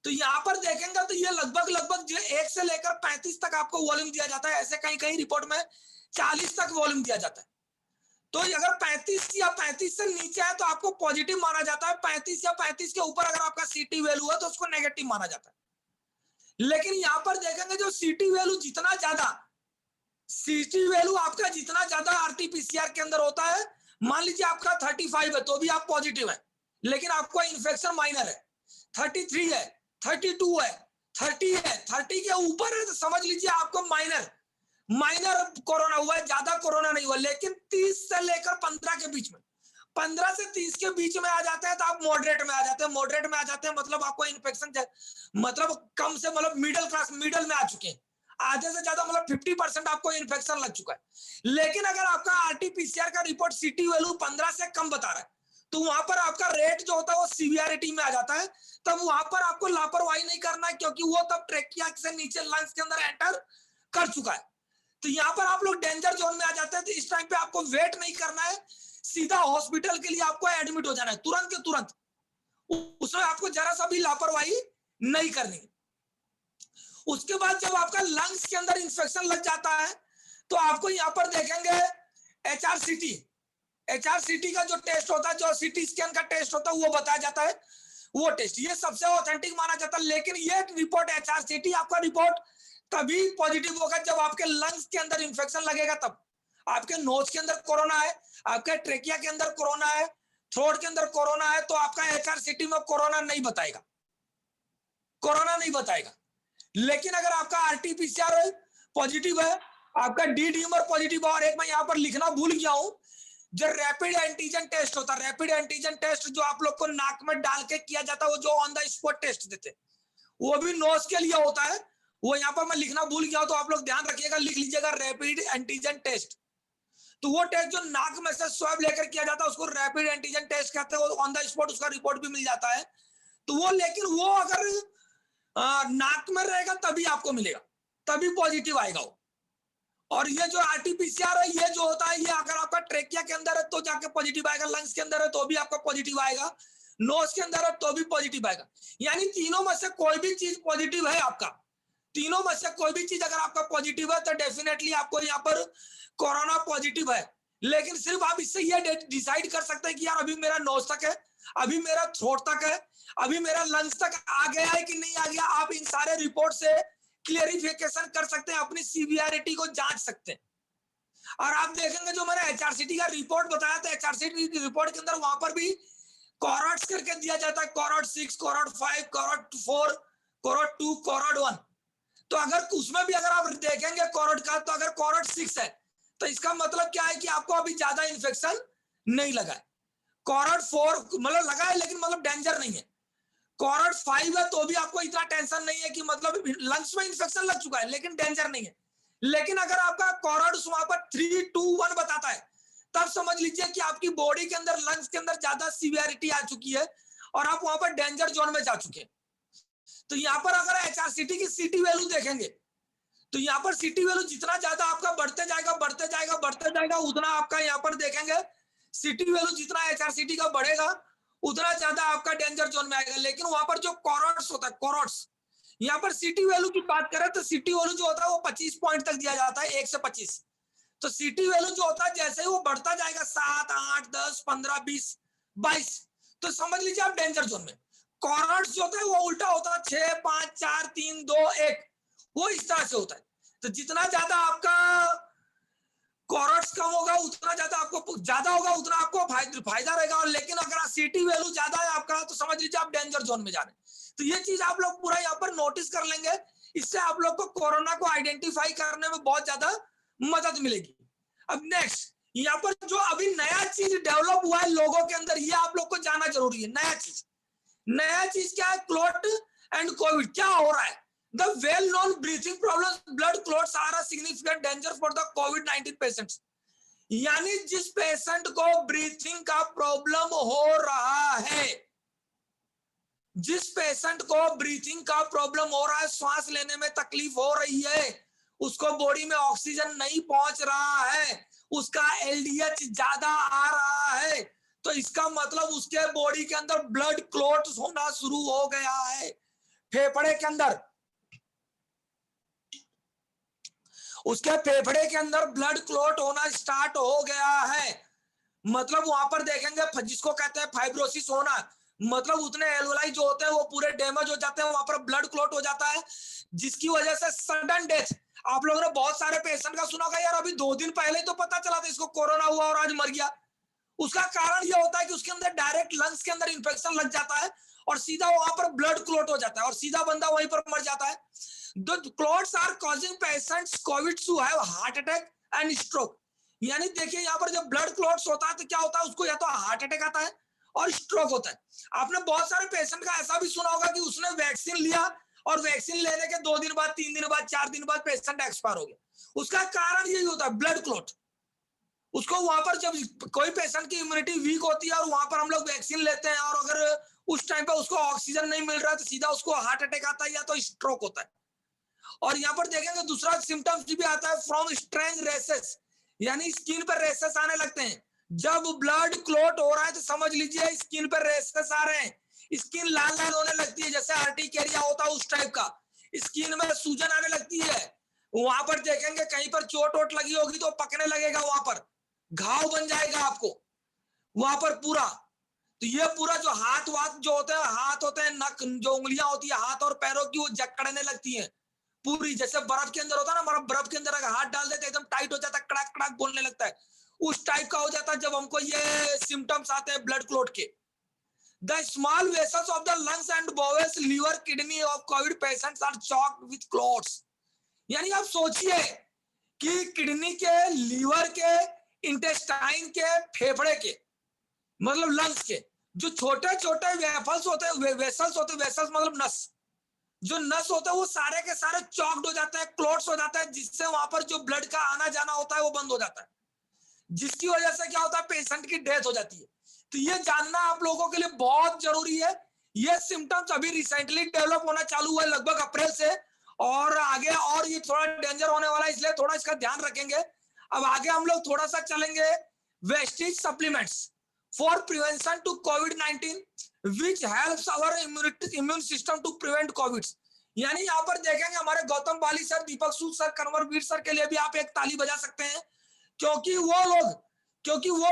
तो यहाँ पर देखेंगे तो ये लगभग जो 1 से लेकर 35 तक आपको वॉल्यूम दिया जाता है। ऐसे कहीं कहीं रिपोर्ट में 40 तक वॉल्यूम दिया जाता है। तो अगर 35 या 35 से नीचे है तो आपको पॉजिटिव माना जाता है, 35 या 35 के ऊपर अगर आपका सीटी वैल्यू है तो उसको नेगेटिव माना जाता है। लेकिन यहाँ पर देखेंगे जो सीटी वैल्यू जितना ज्यादा, सीटी वैल्यू आपका जितना ज्यादा आरटीपीसीआर के अंदर होता है, मान लीजिए आपका 35 है तो भी आप पॉजिटिव है, लेकिन आपको इन्फेक्शन माइनर है, 33 है 32 है, 30 है, 30 के ऊपर है तो समझ लीजिए आपको माइनर कोरोना हुआ है, ज्यादा कोरोना नहीं हुआ। लेकिन 30 से लेकर 15 के बीच में, 15 से 30 के बीच में आ जाते हैं तो आप मॉडरेट में आ जाते हैं। मॉडरेट में आ जाते हैं मतलब आपको इन्फेक्शन मतलब कम से मतलब मिडल में आ चुके हैं, आधे से ज्यादा मतलब 50% आपको इन्फेक्शन लग चुका है। लेकिन अगर आपका आरटीपीसीआर का रिपोर्ट सीटी वैल्यू 15 से कम बता रहा है तो वहां पर आपका रेट जो होता है वो सीवियरिटी में आ जाता है। तब वहां पर आपको लापरवाही नहीं करना है, क्योंकि वो तब ट्रेकिया से नीचे लंग्स के अंदर एंटर कर चुका है। तो यहाँ पर आप लोग डेंजर जोन में आ जाते हैं। तो इस टाइम पे आपको वेट नहीं करना है, सीधा हॉस्पिटल के लिए आपको एडमिट हो जाना है तुरंत के तुरंत। उसमें आपको जरा सा भी लापरवाही नहीं करनी है। उसके बाद जब आपका लंग्स के अंदर इंफेक्शन लग जाता है तो आपको यहाँ पर देखेंगे एचआरसीटी का जो टेस्ट होता है, जो सीटी स्कैन का टेस्ट होता है वो बताया जाता है। वो टेस्ट ये सबसे ऑथेंटिक माना जाता है। लेकिन ये रिपोर्ट एचआरसीटी आपका रिपोर्ट तभी पॉजिटिव होगा जब आपके लंग्स के अंदर इंफेक्शन लगेगा। तब आपके नोज के अंदर कोरोना है, आपके ट्रेकिया के अंदर कोरोना है, थ्रोट के अंदर कोरोना है, तो आपका एचआरसीटी में कोरोना नहीं बताएगा, कोरोना नहीं बताएगा। लेकिन अगर आपका आरटीपीसीआर पॉजिटिव है, आपका डी डीमर पॉजिटिव है, और एक मैं यहाँ पर लिखना भूल गया हूं, जो रैपिड एंटीजन टेस्ट होता है, रैपिड एंटीजन टेस्ट जो आप लोग को नाक में डाल के किया जाता है, वो जो ऑन द स्पॉट टेस्ट देते हैं, वो भी नोज के लिए होता है। वो यहाँ पर मैं लिखना भूल गया हूं तो आप लोग ध्यान रखिएगा, लिख लीजिएगा रैपिड एंटीजन टेस्ट। तो वो टेस्ट जो नाक में से स्वैब लेकर किया जाता है उसको रैपिड एंटीजन टेस्ट कहते हैं। ऑन द स्पॉट उसका रिपोर्ट भी मिल जाता है। तो वो, लेकिन वो अगर नाक में रहेगा तभी आपको मिलेगा, तभी पॉजिटिव आएगा वो। और ये जो आरटीपीसीआर है ये जो होता है, ये अगर आपका ट्रेकिया के अंदर है तो जाके पॉजिटिव आएगा, लंग्स के अंदर है तो भी आपका पॉजिटिव आएगा, नोज के अंदर है तो भी पॉजिटिव आएगा। यानी तीनों में से कोई भी चीज पॉजिटिव है आपका, तीनों में से कोई भी चीज अगर आपका पॉजिटिव है तो डेफिनेटली आपको यहाँ पर कोरोना पॉजिटिव है। लेकिन सिर्फ आप इससे ये डिसाइड कर सकते हैं कि यार अभी मेरा नोज तक है, अभी मेरा थ्रोट तक है, अभी मेरा लंग्स तक आ गया है कि नहीं आ गया। आप इन सारे रिपोर्ट से क्लियरिफिकेशन कर सकते हैं, अपनी सीवियरिटी को जांच सकते हैं। और आप देखेंगे जो मैंने एचआरसीटी का रिपोर्ट बताया था, एचआरसीटी की रिपोर्ट के अंदर वहां पर भी कोरोट्स करके दिया जाता है, कोरोट 6, कोरोट 5, कोरोट 4, कोरोट 2, कोरोट 1। तो अगर उसमें भी अगर आप देखेंगे कोरोट का, तो अगर कोरोट 6 है तो इसका मतलब क्या है कि आपको अभी ज्यादा इन्फेक्शन नहीं लगा है। कोरोट 4 मतलब लगा है लेकिन मतलब डेंजर नहीं है। कोरोट 5 है तो भी आपको इतना टेंशन नहीं है कि मतलब लंग्स में इन्फेक्शन लग चुका है लेकिन डेंजर नहीं है। लेकिन अगर आपका कोरोट वहां पर 3, 2, 1 बताता है तब समझ लीजिए कि आपकी बॉडी के अंदर, लंग्स के अंदर ज्यादा सीवियरिटी आ चुकी है और आप वहां पर डेंजर जोन में जा चुके हैं। तो यहाँ पर अगर एचआरसीटी की सीटी वैल्यू देखेंगे तो यहाँ पर सीटी वैल्यू जितना ज्यादा आपका बढ़ते जाएगा उतना आपका यहाँ पर देखेंगे सीटी वैल्यू जितना एचआरसीटी का बढ़ेगा उतना ज्यादा आपका डेंजर जोन में आएगा। लेकिन वहां पर जो कोरोट्स होता है, कोरोट्स, यहाँ पर सीटी वैल्यू की बात करें तो सीटी वैल्यू जो होता है वो 25 पॉइंट तक दिया जाता है, 1 से 25। तो सीटी वैल्यू जो होता है जैसे ही वो बढ़ता जाएगा 7, 8, 10, 15, 20, 22, तो समझ लीजिए आप डेंजर जोन में। कोरोट्स जो होता है वो उल्टा होता है, 6, 5, 4, 3, 2, 1, वो इस तरह से होता है। तो जितना ज्यादा आपका कोरोट्स कम होगा उतना ज्यादा आपको ज्यादा होगा उतना आपको फायदा रहेगा। और लेकिन अगर सीटी वैल्यू ज्यादा है आपका तो समझ लीजिए आप डेंजर जोन में जा रहे हैं। तो ये चीज आप लोग पूरा यहाँ पर नोटिस कर लेंगे, इससे आप लोग को कोरोना को आइडेंटिफाई करने में बहुत ज्यादा मदद मिलेगी। अब नेक्स्ट यहाँ पर जो अभी नया चीज डेवलप हुआ है लोगों के अंदर, ये आप लोग को जानना जरूरी है। नया चीज क्या है? Clot and Covid. क्या हो रहा है? The well-known breathing problems, blood clots are a significant danger for the COVID-19 patients. यानी जिस पेशेंट को ब्रीथिंग का प्रॉब्लम हो रहा है, जिस पेशेंट को ब्रीथिंग का प्रॉब्लम हो रहा है, श्वास लेने में तकलीफ हो रही है, उसको बॉडी में ऑक्सीजन नहीं पहुंच रहा है, उसका एलडीएच ज्यादा आ रहा है, तो इसका मतलब उसके बॉडी के अंदर ब्लड क्लॉट्स होना शुरू हो गया है। फेफड़े के अंदर, उसके फेफड़े के अंदर ब्लड क्लॉट होना स्टार्ट हो गया है। मतलब वहां पर देखेंगे जिसको कहते हैं फाइब्रोसिस होना, मतलब उतने एल्वोलाई जो होते हैं वो पूरे डैमेज हो जाते हैं, वहां पर ब्लड क्लॉट हो जाता है, जिसकी वजह से सडन डेथ। आप लोगों ने बहुत सारे पेशेंट का सुना होगा, यार अभी 2 दिन पहले तो पता चला था इसको कोरोना हुआ और आज मर गया। उसका कारण यह होता है कि उसके अंदर डायरेक्ट लंग्स के अंदर इंफेक्शन लग जाता है और सीधा वहां पर ब्लड क्लॉट हो जाता है और सीधा बंदा वहीं पर मर जाता है। The clots are causing patients Covid to have heart attack and stroke. यानी देखिए यहाँ पर जब ब्लड क्लॉट्स होता है तो क्या होता है, उसको या तो हार्ट अटैक आता है और स्ट्रोक होता है। आपने बहुत सारे पेशेंट का ऐसा भी सुना होगा कि उसने वैक्सीन लिया और वैक्सीन लेने के 2 दिन बाद, 3 दिन बाद, 4 दिन बाद पेशेंट एक्सपायर हो गया। उसका कारण यही होता है, ब्लड क्लॉट। उसको वहां पर जब कोई पेशेंट की इम्यूनिटी वीक होती है और वहां पर हम लोग वैक्सीन लेते हैं और अगर उस टाइम पे उसको ऑक्सीजन नहीं मिल रहा है तो सीधा उसको हार्ट अटैक आता है या तो स्ट्रोक होता है। और यहाँ पर देखेंगे दूसरा सिम्टम्स भी आता है फ्रॉम स्ट्रेंज रेसेस, यानी स्किन पर रेसेस आने लगते हैं। जब ब्लड क्लॉट हो रहा है तो समझ लीजिए स्किन पर रेसेस आ रहे हैं, स्किन लाल लाल होने लगती है जैसे अर्टिकेरिया होता है उस टाइप का, स्किन में सूजन आने लगती है। वहां पर देखेंगे कहीं पर चोट वोट लगी होगी तो पकने लगेगा, वहां पर घाव बन जाएगा आपको वहां पर पूरा। तो ये पूरा जो हाथ वाथ जो होते हैं, हाथ होते हैं, नक जो उंगलियां होती है हाथ और पैरों की, वो जकड़ने लगती है पूरी, जैसे बर्फ के अंदर होता है ना, बर्फ के अंदर अगर हाथ डाल देते एकदम टाइट हो जाता है, कड़ाक कड़ाक बोलने लगता है, उस टाइप का हो जाता है जब हमको ये सिम्टम्स आते हैं ब्लड क्लॉट के। The small vessels of the lungs and bowels, liver, kidney of covid patients are choked with clots. यानी आप सोचिए कि किडनी के, लीवर के, इंटेस्टाइन के, फेफड़े के, मतलब लंग्स के जो छोटे छोटे वेसल्स होते हैं, वेसल्स मतलब नस, जो नस होता है वो सारे के सारे चॉक्ड हो जाते हैं, क्लॉट्स हो जाता है, जिससे वहां पर जो ब्लड का आना जाना होता है वो बंद हो जाता है, जिसकी वजह से क्या होता है, पेशेंट की डेथ हो जाती है। तो ये जानना आप लोगों के लिए बहुत जरूरी है। ये सिम्टम्स अभी रिसेंटली डेवलप होना चालू हुआ है लगभग अप्रैल से, और आगे और ये थोड़ा डेंजर होने वाला है, इसलिए थोड़ा इसका ध्यान रखेंगे। अब आगे हम लोग थोड़ा सा चलेंगे wastage supplements for prevention to कोविड-19 which helps our immune system to prevent COVID। यानी यहाँ पर देखेंगे हमारे गौतम बाली सर, दीपक सूद सर, कन्वरवीर सर के लिए भी आप एक ताली बजा सकते हैं, क्योंकि वो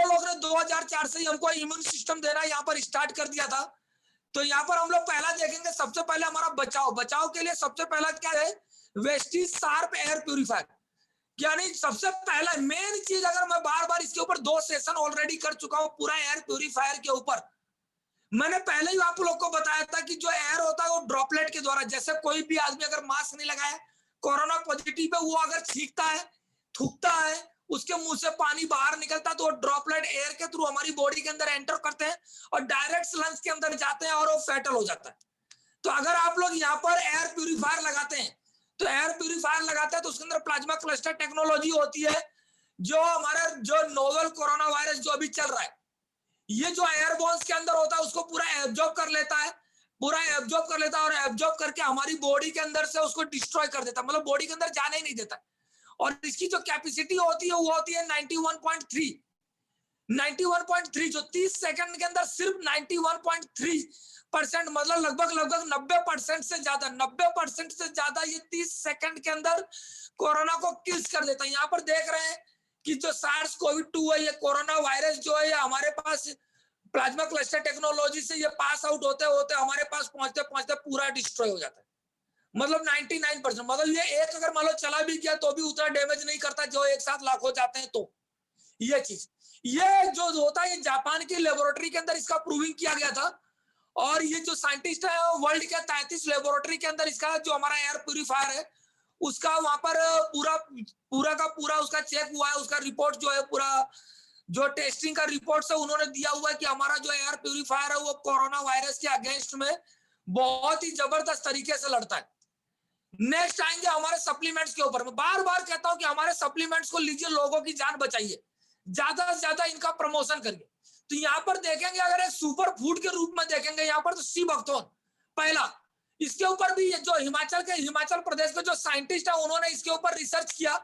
लोग ने 2004 से ही हमको इम्यून सिस्टम देना यहाँ पर स्टार्ट कर दिया था। तो यहाँ पर हम लोग पहला देखेंगे, सबसे पहले हमारा बचाव के लिए सबसे पहला क्या है, वेस्टीज शार्प एयर प्यूरिफायर। यानी सबसे पहला मेन चीज, अगर मैं बार बार इसके ऊपर 2 सेशन ऑलरेडी कर चुका हूँ पूरा एयर प्यूरिफायर के ऊपर। मैंने पहले ही आप लोग को बताया था कि जो एयर होता है वो ड्रॉपलेट के द्वारा, जैसे कोई भी आदमी अगर मास्क नहीं लगाया, कोरोना पॉजिटिव है, वो अगर छींकता है, थूकता है, उसके मुंह से पानी बाहर निकलता है तो वो ड्रॉपलेट एयर के थ्रू हमारी बॉडी के अंदर एंटर करते हैं और डायरेक्ट लंग्स के अंदर जाते हैं और वो फैटल हो जाता है। तो अगर आप लोग यहाँ पर एयर प्यूरिफायर लगाते हैं तो उसके अंदर प्लाज्मा क्लस्टर टेक्नोलॉजी होती है, जो हमारा जो नोवेल कोरोना वायरस जो अभी चल रहा है, ये जो एयरबोन्स के अंदर होता है उसको पूरा एब्जॉर्ब कर लेता है और एब्जॉर्ब करके हमारी बॉडी के अंदर से उसको डिस्ट्रॉय कर देता है, मतलब बॉडी के अंदर जाने ही नहीं देता। और इसकी जो कैपेसिटी होती है वो होती है 91.3, जो 30 सेकंड के अंदर सिर्फ 91.3%, मतलब लगभग 90% से ज्यादा ये 30 सेकंड के अंदर कोरोना को किल्स कर देता है। यहाँ पर देख रहे हैं कि जो सार्स कोविड-2 है, ये कोरोना वायरस जो है, हमारे पास प्लाज्मा क्लस्टर टेक्नोलॉजी से ये पास आउट होते होते हमारे पास पहुंचते पूरा डिस्ट्रॉय हो जाता है, मतलब 99%। मतलब ये एक अगर मान लो चला भी गया तो भी उतना डैमेज नहीं करता जो एक साथ लाख हो जाते हैं। तो ये चीज, ये जो होता है, ये जापान की लेबोरेटरी के अंदर इसका प्रूविंग किया गया था, और ये जो साइंटिस्ट है वर्ल्ड के 33 लेबोरेटरी के अंदर इसका जो हमारा एयर प्यूरिफायर है उसका वहां पर पूरा उसका चेक हुआ है, उसका रिपोर्ट जो है, पूरा जो टेस्टिंग का रिपोर्ट से उन्होंने दिया हुआ है कि हमारा जो एयर प्यूरिफायर है वो कोरोना वायरस के अगेंस्ट में बहुत ही जबरदस्त तरीके से लड़ता है। नेक्स्ट आएंगे हमारे सप्लीमेंट्स के ऊपर। मैं बार बार कहता हूं कि हमारे सप्लीमेंट्स को लीजिए, लोगों की जान बचाइए, ज्यादा से ज्यादा इनका प्रमोशन करिए। तो यहाँ पर देखेंगे अगर एक सुपर फूड के रूप में देखेंगे यहाँ पर, तो सी बकथोर्न पहला, इसके ऊपर भी जो हिमाचल प्रदेश के जो साइंटिस्ट है उन्होंने इसके ऊपर रिसर्च किया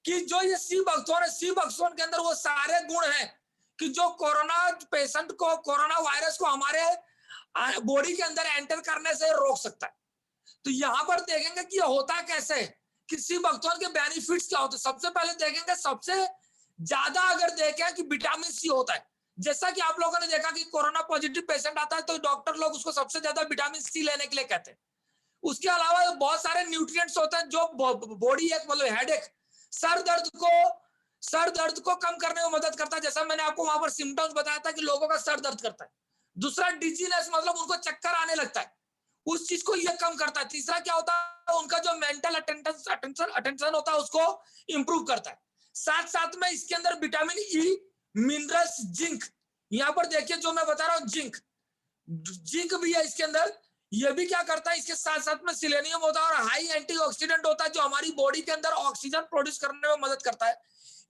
कि जो ये सी बकथोर्न के अंदर वो सारे गुण हैं कि जो कोरोना पेशेंट को, कोरोना वायरस को हमारे बॉडी के अंदर एंटर करने से रोक सकता है। तो यहाँ पर देखेंगे कि ये होता कैसे है, कि सी बकथोर्न के बेनिफिट्स क्या होते हैं। सबसे पहले देखेंगे, सबसे ज्यादा अगर देखें कि विटामिन सी होता है, जैसा कि आप लोगों ने देखा कि कोरोना पॉजिटिव पेशेंट आता है तो डॉक्टर लोग उसको सबसे ज्यादा विटामिन सी लेने के लिए कहते हैं। उसके अलावा बहुत सारे न्यूट्रिएंट्स होते हैं जो बॉडी एक, मतलब हेडेक, सर दर्द को कम करने में मदद करता है। जैसा मैंने आपको वहां पर सिम्टम्स बताया था कि लोगों का सर दर्द करता है, दूसरा डिजीनेस मतलब उनको चक्कर आने लगता है, उस चीज को ये कम करता है। तीसरा क्या होता है, उनका जो मेंटल अटेंशन होता है उसको इंप्रूव करता है। साथ साथ में इसके अंदर विटामिन ई, मिनरल्स, जिंक, यहाँ पर देखिए जो मैं बता रहा हूँ जिंक भी है इसके अंदर। ये भी क्या करता है, इसके साथ साथ में सिलेनियम होता है और हाई एंटीऑक्सीडेंट होता है जो हमारी बॉडी के अंदर ऑक्सीजन प्रोड्यूस करने में मदद करता है।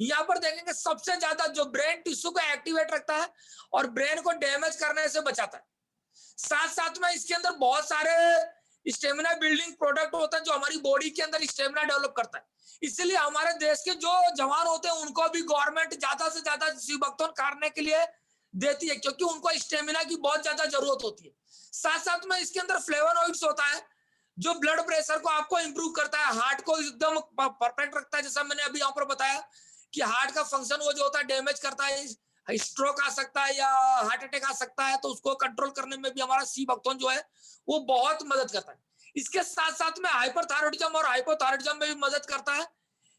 यहाँ पर देखेंगे सबसे ज्यादा जो ब्रेन टिश्यू को एक्टिवेट रखता है और ब्रेन को डैमेज करने से बचाता है। साथ साथ में इसके अंदर बहुत सारे स्टेमिना बिल्डिंग प्रोडक्ट होते हैं जो हमारी बॉडी के अंदर स्टेमिना डेवलप करता है। इसलिए हमारे देश के जो जवान होते हैं उनको भी गवर्नमेंट ज्यादा से ज्यादा शिव भक्तों करने के लिए देती है, क्योंकि उनको स्टेमिना की बहुत ज्यादा जरूरत होती है। साथ साथ में इसके अंदर फ्लेवोनॉइड्स होता है जो ब्लड प्रेशर को आपको इंप्रूव करता है, हार्ट को एकदम परफेक्ट रखता है। जैसा मैंने अभी यहाँ पर बताया कि हार्ट का फंक्शन वो जो होता है डैमेज करता है, स्ट्रोक आ सकता है या हार्ट अटैक आ सकता है, तो उसको कंट्रोल करने में भी हमारा सी भक्तोन जो है वो बहुत मदद करता है। इसके साथ साथ में हाइपरथायरॉइडिज्म और हाइपोथायरॉइडिज्म में भी मदद करता है।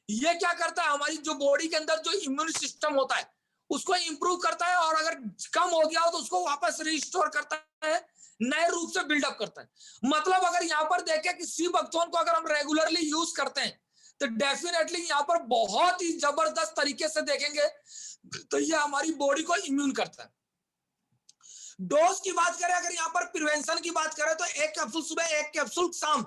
ये क्या करता है, हमारी जो बॉडी के अंदर जो इम्यून सिस्टम होता है उसको इंप्रूव करता है और अगर कम हो गया हो तो उसको वापस रिस्टोर करता है, नए रूप से बिल्डअप करता है। मतलब अगर यहाँ पर देखें कि सी भक्तोन को अगर हम रेगुलरली यूज करते हैं तो डेफिनेटली यहाँ पर बहुत ही जबरदस्त तरीके से देखेंगे तो ये हमारी बॉडी को इम्यून करता है। डोज की बात करें, अगर यहाँ पर प्रिवेंशन की बात करें तो 1 कैप्सूल सुबह 1 कैप्सूल शाम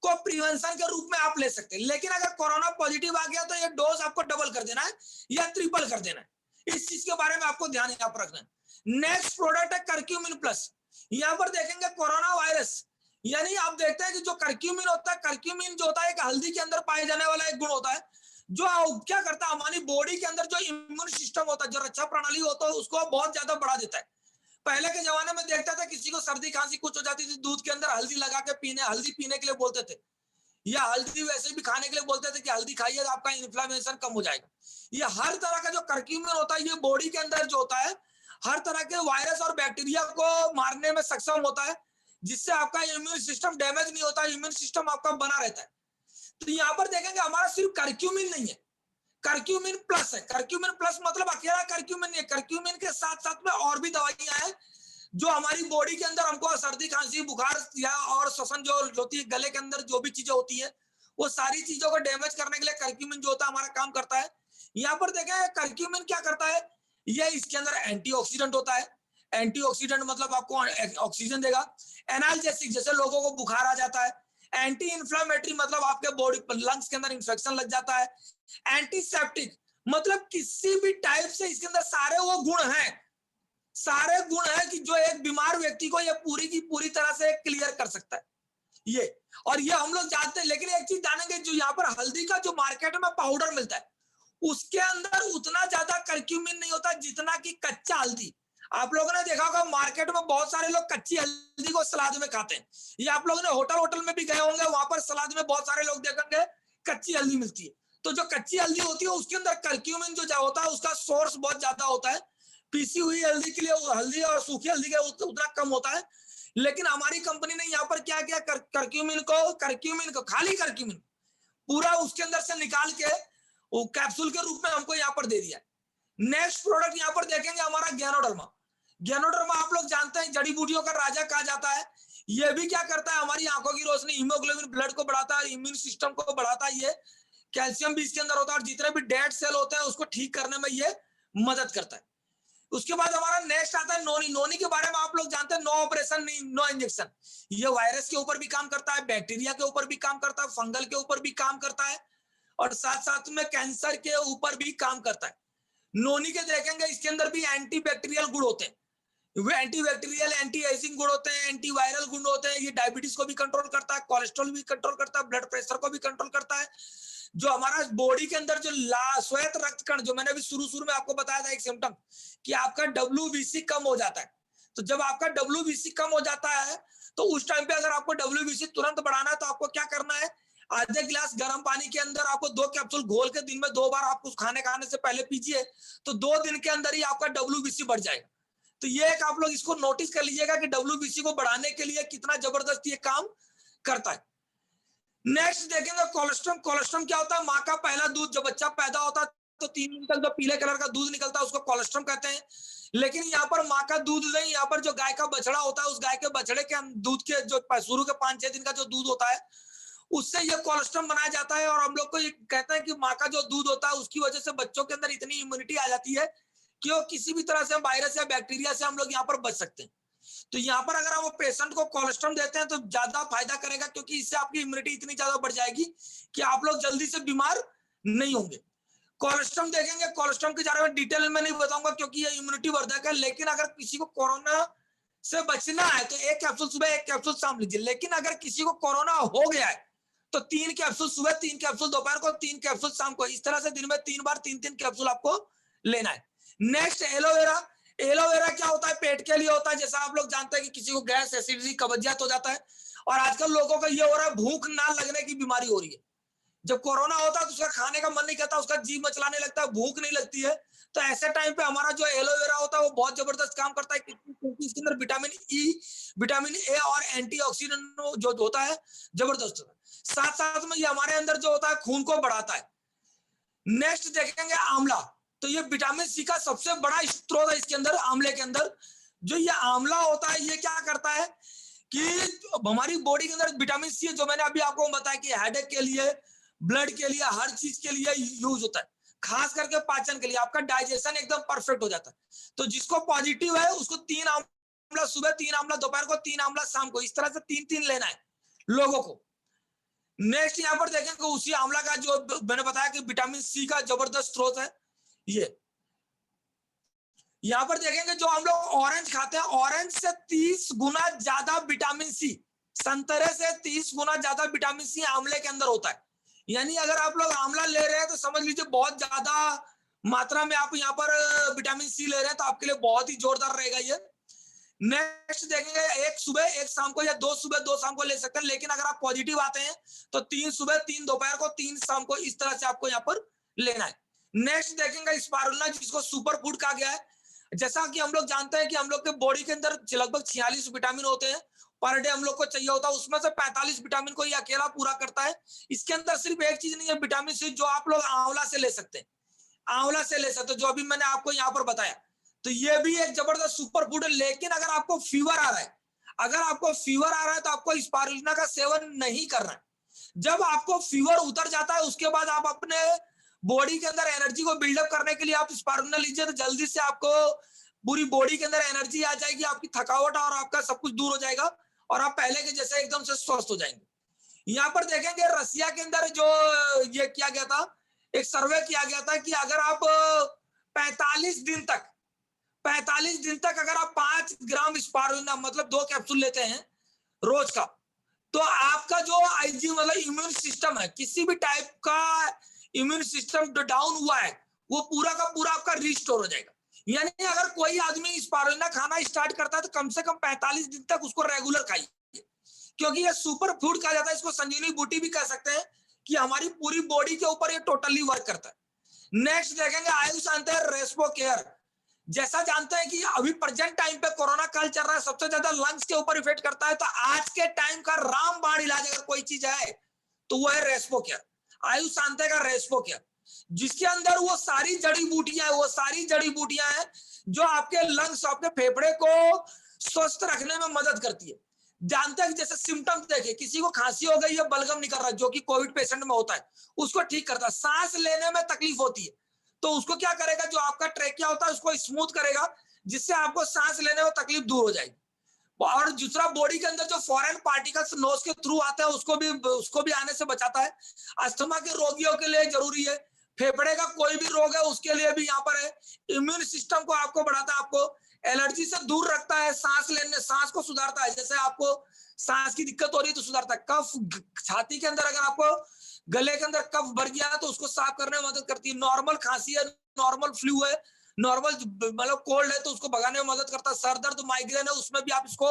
को प्रिवेंशन के रूप में आप ले सकते हैं। लेकिन अगर कोरोना पॉजिटिव आ गया तो ये डोज आपको डबल कर देना है या ट्रिपल कर देना है। इस चीज के बारे में आपको ध्यान यहाँ पर रखना है। नेक्स्ट प्रोडक्ट है कर्क्यूमिन प्लस। यहाँ पर देखेंगे कोरोना वायरस, यानी आप देखते हैं कि जो कर्क्यूमिन होता है, कर्क्यूमिन जो होता है एक हल्दी के अंदर पाए जाने वाला एक गुण होता है जो क्या करता है, हमारी बॉडी के अंदर जो इम्यून सिस्टम होता है, जो रक्षा प्रणाली होता है उसको बहुत ज्यादा बढ़ा देता है। पहले के जमाने में देखता था किसी को सर्दी खांसी कुछ हो जाती थी, दूध के अंदर हल्दी लगा के हल्दी पीने के लिए बोलते थे, या हल्दी वैसे भी खाने के लिए बोलते थे कि हल्दी खाइए तो आपका इन्फ्लेमेशन कम हो जाएगा। ये हर तरह का जो कर्क्यूमिन होता है ये बॉडी के अंदर जो होता है हर तरह के वायरस और बैक्टीरिया को मारने में सक्षम होता है, जिससे आपका इम्यून सिस्टम डैमेज नहीं होता, इम्यून सिस्टम आपका बना रहता है। तो यहाँ पर देखेंगे हमारा सिर्फ कर्क्यूमिन नहीं है, कर्क्यूमिन प्लस है। कर्क्यूमिन प्लस मतलब अकेला कर्क्यूमिन नहीं है, कर्क्यूमिन के साथ साथ में और भी दवाइयां हैं जो हमारी बॉडी के अंदर हमको सर्दी खांसी बुखार या और श्वसन जो होती है, गले के अंदर जो भी चीजें होती है वो सारी चीजों को डैमेज करने के लिए कर्क्यूमिन जो होता है हमारा काम करता है। यहाँ पर देखें कर्क्यूमिन क्या करता है, ये इसके अंदर एंटीऑक्सीडेंट होता है। एंटीऑक्सीडेंट मतलब आपको ऑक्सीजन देगा। एनाल्जेसिक, जैसे लोगों को बुखार आ जाता है। एंटी इंफ्लेमेटरी मतलब आपके बॉडी लंग्स के अंदर इंफेक्शन लग जाता है। एंटीसेप्टिक मतलब किसी भी टाइप से इसके अंदर सारे वो गुण हैं, सारे गुण है कि जो एक बीमार व्यक्ति को ये पूरी की पूरी तरह से क्लियर कर सकता है ये। और ये हम लोग जानते हैं, लेकिन एक चीज जानेंगे, जो यहाँ पर हल्दी का जो मार्केट में पाउडर मिलता है उसके अंदर उतना ज्यादा कर्क्यूमिन नहीं होता जितना कि कच्चा हल्दी। आप लोगों ने देखा होगा मार्केट में बहुत सारे लोग कच्ची हल्दी को सलाद में खाते हैं, या आप लोगों ने होटल में भी गए होंगे, वहां पर सलाद में बहुत सारे लोग देखेंगे कच्ची हल्दी मिलती है। तो जो कच्ची हल्दी होती है उसके अंदर कर्क्यूमिन जो होता है उसका सोर्स बहुत ज्यादा होता है। पीसी हुई हल्दी के लिए हल्दी और सूखी हल्दी के उतना कम होता है। लेकिन हमारी कंपनी ने यहाँ पर क्या किया, कर्क्यूमिन को खाली कर्क्यूमिन पूरा उसके अंदर से निकाल के वो कैप्सूल के रूप में हमको यहाँ पर दे दिया। नेक्स्ट प्रोडक्ट यहाँ पर देखेंगे हमारा ज्ञानोडर्मा। ज्ञानोडर्मा आप लोग जानते हैं जड़ी बूटियों का राजा कहा जाता है। ये भी क्या करता है, हमारी आंखों की रोशनी, हीमोग्लोबिन ब्लड को बढ़ाता है, इम्यून सिस्टम को बढ़ाता है, ये कैल्शियम भी इसके अंदर होता है और जितने भी डेड सेल होते हैं उसको ठीक करने में ये मदद करता है। उसके बाद हमारा नेक्स्ट आता है नोनी। नोनी के बारे में आप लोग जानते हैं, नो ऑपरेशन नो इंजेक्शन। ये वायरस के ऊपर भी काम करता है, बैक्टीरिया के ऊपर भी काम करता है, फंगल के ऊपर भी काम करता है और साथ साथ में कैंसर के ऊपर भी काम करता है। नोनी के देखेंगे इसके अंदर भी एंटी बैक्टीरियल गुण होते हैं, वो एंटी बैक्टीरियल एंटी एजिंग गुण होते हैं, एंटी वायरल गुण होते हैं। ये डायबिटीज को भी कंट्रोल करता है, कोलेस्ट्रॉल भी कंट्रोल करता है, ब्लड प्रेशर को भी कंट्रोल करता है। जो हमारा बॉडी के अंदर जो श्वेत रक्त कण, जो मैंने अभी शुरू में आपको बताया था एक सिम्टम कि आपका WBC कम हो जाता है, तो जब आपका WBC कम हो जाता है तो उस टाइम पे अगर आपको WBC तुरंत बढ़ाना है तो आपको क्या करना है, आधे गिलास गर्म पानी के अंदर आपको 2 कैप्सूल घोल के दिन में 2 बार आप खाने से पहले पीजिए, तो 2 दिन के अंदर ही आपका WBC बढ़ जाएगा। तो ये एक आप लोग इसको नोटिस कर लीजिएगा कि WBC को बढ़ाने के लिए कितना जबरदस्त ये काम करता है। नेक्स्ट देखेंगे कोलेस्ट्रम। कोलेस्ट्रम क्या होता है, माँ का पहला दूध, जब बच्चा पैदा होता है तो 3 दिन तक जो पीले कलर का दूध निकलता है उसको कोलेस्ट्रम कहते हैं। लेकिन यहाँ पर माँ का दूध नहीं, यहाँ पर जो गाय का बछड़ा होता है, उस गाय के बछड़े के दूध के जो शुरू के 5-6 दिन का जो दूध होता है, उससे ये कोलेस्ट्रॉल बनाया जाता है। और हम लोग को ये कहते हैं कि माँ का जो दूध होता है उसकी वजह से बच्चों के अंदर इतनी इम्यूनिटी आ जाती है कि वो किसी भी तरह से वायरस या बैक्टीरिया से हम लोग यहाँ पर बच सकते हैं। तो यहाँ पर अगर हम पेशेंट को कोलेस्ट्रॉल देते हैं तो ज्यादा फायदा करेगा, क्योंकि इससे आपकी इम्यूनिटी इतनी ज्यादा बढ़ जाएगी कि आप लोग जल्दी से बीमार नहीं होंगे। कोलेस्ट्रॉल देखेंगे, कोलेस्ट्रॉल के बारे में डिटेल में नहीं बताऊंगा क्योंकि ये इम्यूनिटी वर्धक है। लेकिन अगर किसी को कोरोना से बचना है तो 1 कैप्सूल सुबह 1 कैप्सूल शाम लीजिए। लेकिन अगर किसी को कोरोना हो गया है तो 3 कैप्सूल सुबह, 3 कैप्सूल दोपहर को, 3 कैप्सूल शाम को, इस तरह से दिन में 3 बार 3-3 कैप्सूल आपको लेना है। Next aloe vera. एलोवेरा क्या होता है? पेट के लिए होता है। जैसा आप लोग जानते हैं कि किसी को गैस, एसिडिटी, कब्जियत हो जाता है, और आजकल लोगों को ये हो रहा है भूख ना लगने की बीमारी हो रही है। जब कोरोना होता है तो उसका खाने का मन नहीं करता, उसका जी मचलाने लगता है, भूख नहीं लगती है। तो ऐसे टाइम पे हमारा जो एलोवेरा होता है वो बहुत जबरदस्त काम करता है, क्योंकि इसके अंदर विटामिन ई, विटामिन ए और एंटीऑक्सीडेंट जो होता है जबरदस्त होता है। साथ साथ में ये हमारे अंदर जो होता है खून को बढ़ाता है। नेक्स्ट देखेंगे आंवला। तो ये विटामिन सी का सबसे बड़ा स्रोत है इसके अंदर, आंवले के अंदर। जो ये आंवला होता है ये क्या करता है कि हमारी बॉडी के अंदर विटामिन सी, जो मैंने अभी आपको बताया कि हेडेक के लिए, ब्लड के लिए, हर चीज के लिए यूज होता है। खास करके पाचन के लिए, आपका डाइजेशन एकदम परफेक्ट हो जाता है। तो जिसको पॉजिटिव है उसको 3 आंवला सुबह, 3 आंवला दोपहर को, 3 आंवला शाम को, इस तरह से 3-3 लेना है लोगों को। नेक्स्ट यहाँ पर देखेंगे उसी आंवला का जो मैंने बताया कि विटामिन सी का जबरदस्त स्रोत है ये। यहाँ पर देखेंगे जो हम लोग ऑरेंज खाते हैं, ऑरेंज से 30 गुना ज्यादा विटामिन सी, संतरे से 30 गुना ज्यादा विटामिन सी आंवले के अंदर होता है। यानी अगर आप लोग आंवला ले रहे हैं तो समझ लीजिए बहुत ज्यादा मात्रा में आप यहाँ पर विटामिन सी ले रहे हैं, तो आपके लिए बहुत ही जोरदार रहेगा ये। नेक्स्ट देखेंगे 1 सुबह 1 शाम को, या 2 सुबह 2 शाम को ले सकते हैं। लेकिन अगर आप पॉजिटिव आते हैं तो 3 सुबह 3 दोपहर को, 3 शाम को, इस तरह से आपको यहाँ पर लेना है। नेक्स्ट देखेंगे स्पारुलिना, जिसको सुपर फूड कहा गया है। जैसा कि हम लोग जानते हैं कि हम लोग के बॉडी के अंदर लगभग 46 विटामिन होते हैं पर डे हम लोग को चाहिए होता है, उसमें से 45 विटामिन को ये अकेला पूरा करता है। इसके अंदर सिर्फ एक चीज नहीं है विटामिन सी, जो आप लोग आंवला से ले सकते हैं, आंवला से ले सकते हैं, जो अभी मैंने आपको यहाँ पर बताया। तो ये भी एक जबरदस्त सुपर फूड है। लेकिन अगर आपको फीवर आ रहा है, अगर आपको फीवर आ रहा है तो आपको स्पारुलिना का सेवन नहीं करना है। जब आपको फीवर उतर जाता है उसके बाद आप अपने बॉडी के अंदर एनर्जी को बिल्डअप करने के लिए आप स्पारुलिना लीजिए, तो जल्दी से आपको पूरी बॉडी के अंदर एनर्जी आ जाएगी, आपकी थकावट और आपका सब कुछ दूर हो जाएगा और आप पहले के जैसे एकदम से स्वस्थ हो जाएंगे। यहाँ पर देखेंगे रसिया के अंदर जो ये किया गया था, एक सर्वे किया गया था कि अगर आप 45 दिन तक अगर आप 5 ग्राम स्पारुलिना मतलब 2 कैप्सूल लेते हैं रोज का, तो आपका जो आईजी मतलब इम्यून सिस्टम है, किसी भी टाइप का इम्यून सिस्टम जो डाउन हुआ है वो पूरा का पूरा आपका रिस्टोर हो जाएगा। यानी अगर कोई आदमी स्पारुलिना खाना स्टार्ट करता है तो कम से कम 45 दिन तक उसको रेगुलर खाइए, क्योंकि ये सुपर फूड कहा जाता है। इसको संजीवनी बूटी भी कह सकते हैं कि हमारी पूरी बॉडी के ऊपर ये टोटली वर्क करता है। नेक्स्ट देखेंगे आयुष अंत है रेस्पो केयर। जैसा जानते हैं कि अभी प्रेजेंट टाइम पे कोरोना काल चल रहा है, सबसे ज्यादा लंग्स के ऊपर इफेक्ट करता है। तो आज के टाइम का रामबाण इलाज अगर कोई चीज है तो वो है रेस्पो केयर, आयुष शांति का रेस्पो केयर, जिसके अंदर वो सारी जड़ी बूटियां हैं जो आपके लंग्स, आपके फेफड़े को स्वस्थ रखने में मदद करती है। जानते हैं कि जैसे सिम्टम्स देखिए, किसी को खांसी हो गई है, बलगम निकल रहा है, जो कि कोविड पेशेंट में होता है, उसको ठीक करता है। सांस लेने में तकलीफ होती है तो उसको क्या करेगा, जो आपका ट्रेकिया होता है उसको स्मूथ करेगा, जिससे आपको सांस लेने में तकलीफ दूर हो जाएगी। और दूसरा, बॉडी के अंदर जो फॉरेन पार्टिकल्स नोज के थ्रू आते हैं उसको भी आने से बचाता है। अस्थमा के रोगियों के लिए जरूरी है, फेफड़े का कोई भी रोग है उसके लिए भी यहाँ पर है। इम्यून सिस्टम को आपको बढ़ाता है, आपको एलर्जी से दूर रखता है, सांस को सुधारता है। जैसे आपको सांस की दिक्कत हो रही है तो सुधारता है। कफ, छाती के अंदर अगर आपको गले के अंदर कफ भर गया तो उसको साफ करने में मदद करती है। नॉर्मल खांसी है, नॉर्मल फ्लू है, नॉर्मल मतलब कोल्ड है तो उसको भगाने में मदद करता है। सर दर्द, माइग्रेन है, उसमें भी आप इसको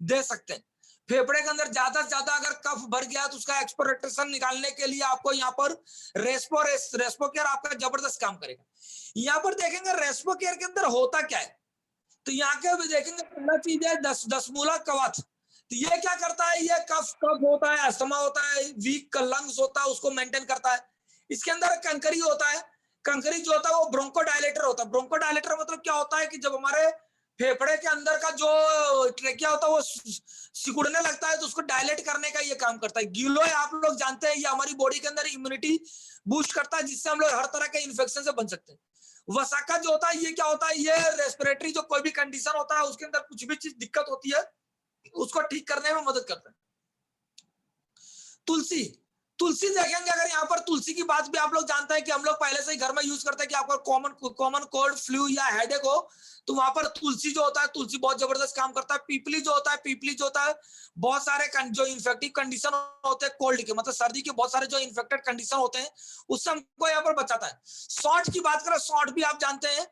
दे सकते हैं। फेफड़े के अंदर ज्यादा से ज्यादा अगर कफ भर गया तो उसका एक्सपोर्टेशन निकालने के लिए आपको यहाँ पर रेस्पो केयर आपका जबरदस्त काम करेगा। यहाँ पर देखेंगे रेस्पो केयर के अंदर होता क्या है, तो यहाँ के भी देखेंगे पहला चीज है दसमूला कवच। तो ये क्या करता है, ये कफ होता है, अस्थमा होता है, वीक लंग्स होता है, उसको मेंटेन करता है। इसके अंदर कंकरी होता है, कंकरी जो होता है वो ब्रोंकोडायलेटर होता है। ब्रोंकोडायलेटर मतलब क्या होता है कि जब हमारे फेफड़े के अंदर का जो ट्रेकिया होता है वो सिकुड़ने लगता है तो उसको डायलेट करने का ये काम करता है। गिलोय आप लोग जानते हैं ये हमारी बॉडी के अंदर इम्यूनिटी बूस्ट करता है जिससे हम लोग हर तरह के इन्फेक्शन से बच सकते हैं। वसाका जो होता है ये क्या होता है, ये रेस्पिरेटरी जो कोई भी कंडीशन होता है उसके अंदर कुछ भी चीज दिक्कत होती है उसको ठीक करने में मदद करता है। तुलसी, तुलसी देखेंगे अगर यहाँ पर तुलसी की बात भी आप लोग जानते हैं कि हम लोग पहले से ही घर में यूज करते हैं कि आपको कॉमन कोल्ड फ्लू या हेडेक हो तो वहां पर तुलसी जो होता है, तुलसी बहुत जबरदस्त काम करता है। पीपली जो होता है, पीपली जो होता है बहुत सारे जो इन्फेक्टिव कंडीशन होते हैं कोल्ड के, मतलब सर्दी के बहुत सारे जो इन्फेक्टेड कंडीशन होते हैं उससे हमको यहाँ पर बचाता है। सॉल्ट की बात करें, सॉल्ट भी आप जानते हैं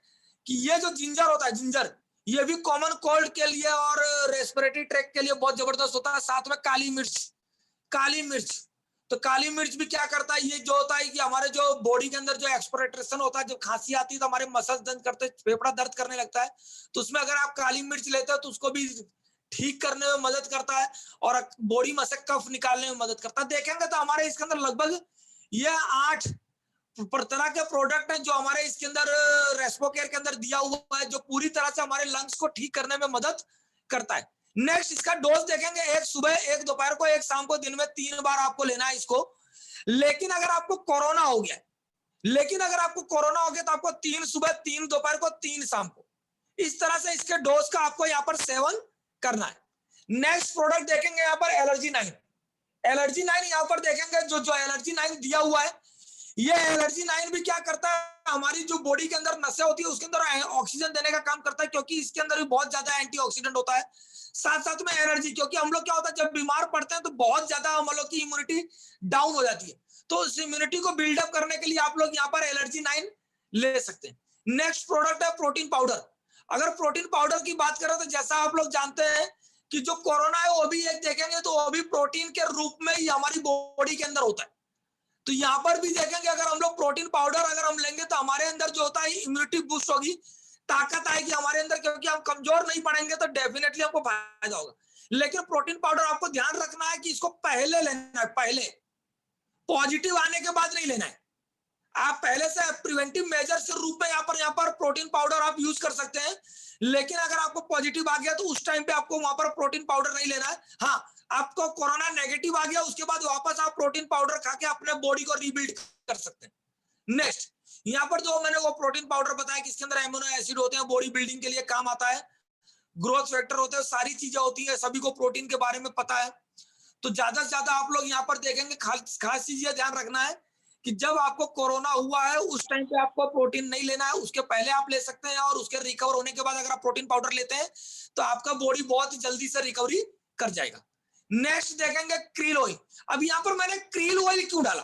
कि ये जो जिंजर होता है, जिंजर ये भी कॉमन कोल्ड के लिए और रेस्पिरेटरी ट्रैक के लिए बहुत जबरदस्त होता है। साथ में काली मिर्च, काली मिर्च, तो काली मिर्च भी क्या करता है, ये जो होता है कि हमारे जो बॉडी के अंदर जो एक्सपोरेट्रेशन होता है, जब खांसी आती है तो हमारे मसल्स दर्द करते, फेफड़ा दर्द करने लगता है, तो उसमें अगर आप काली मिर्च लेते हो तो उसको भी ठीक करने में मदद करता है और बॉडी में से कफ निकालने में मदद करता है। देखेंगे तो हमारे इसके अंदर लगभग ये 8 तरह के प्रोडक्ट हैं जो हमारे इसके अंदर रेस्पोकेयर के अंदर दिया हुआ है, जो पूरी तरह से हमारे लंग्स को ठीक करने में मदद करता है। नेक्स्ट इसका डोज देखेंगे, एक सुबह, एक दोपहर को, एक शाम को, दिन में 3 बार आपको लेना है इसको। लेकिन अगर आपको कोरोना हो गया, लेकिन अगर आपको कोरोना हो गया तो आपको 3 सुबह, 3 दोपहर को, 3 शाम को, इस तरह से इसके डोज का आपको यहाँ पर सेवन करना है। नेक्स्ट प्रोडक्ट देखेंगे यहाँ पर एलर्जी 9। एलर्जी 9 यहाँ पर देखेंगे जो एलर्जी 9 दिया हुआ है, ये एलर्जी 9 भी क्या करता है, हमारी जो बॉडी के अंदर नसें होती है उसके अंदर ऑक्सीजन देने का काम करता है, क्योंकि इसके अंदर भी बहुत ज्यादा एंटीऑक्सीडेंट होता है। साथ साथ में एनर्जी, क्योंकि हम लोग क्या होता है जब बीमार पड़ते हैं तो बहुत ज्यादा हम लोग की इम्यूनिटी डाउन हो जाती है, तो उस इम्यूनिटी को बिल्डअप करने के लिए आप लोग यहाँ पर एलर्जी 9 ले सकते हैं। नेक्स्ट प्रोडक्ट है प्रोटीन पाउडर। अगर प्रोटीन पाउडर की बात करें तो जैसा आप लोग जानते हैं कि जो कोरोना है वो भी एक देखेंगे तो वो भी प्रोटीन के रूप में ही हमारी बॉडी के अंदर होता है। तो यहाँ पर भी देखेंगे अगर हम लोग प्रोटीन पाउडर अगर हम लेंगे तो हमारे अंदर जो होता है इम्यूनिटी बूस्ट होगी, ताकत आएगी हमारे अंदर, क्योंकि हम कमजोर नहीं पड़ेंगे तो डेफिनेटली हमको फायदा होगा। लेकिन प्रोटीन पाउडर आपको ध्यान रखना है कि इसको पहले लेना है, पहले, पॉजिटिव आने के बाद नहीं लेना है। आप पहले से प्रिवेंटिव मेजर के रूप में यहाँ पर प्रोटीन पाउडर आप यूज कर सकते हैं, लेकिन अगर आपको पॉजिटिव आ गया तो उस टाइम पे आपको वहां पर प्रोटीन पाउडर नहीं लेना है। हाँ, आपको कोरोना नेगेटिव आ गया उसके बाद वापस आप प्रोटीन पाउडर खा के अपने बॉडी को रीबिल्ड कर सकते हैं। नेक्स्ट यहाँ पर जो मैंने वो प्रोटीन पाउडर बताया कि इसके अंदर एमिनो एसिड होते हैं, बॉडी बिल्डिंग के लिए काम आता है, ग्रोथ फैक्टर होते हैं, सारी चीजें होती है, सभी को प्रोटीन के बारे में पता है। तो ज्यादा से ज्यादा आप लोग यहाँ पर देखेंगे खास चीज ये ध्यान रखना है कि जब आपको कोरोना हुआ है उस टाइम पे आपको प्रोटीन नहीं लेना है, उसके पहले आप ले सकते हैं, और उसके रिकवर होने के बाद अगर आप प्रोटीन पाउडर लेते हैं तो आपका बॉडी बहुत जल्दी से रिकवरी कर जाएगा। नेक्स्ट देखेंगे क्रील ऑयल। अब यहाँ पर मैंने क्रील ऑयल क्यों डाला,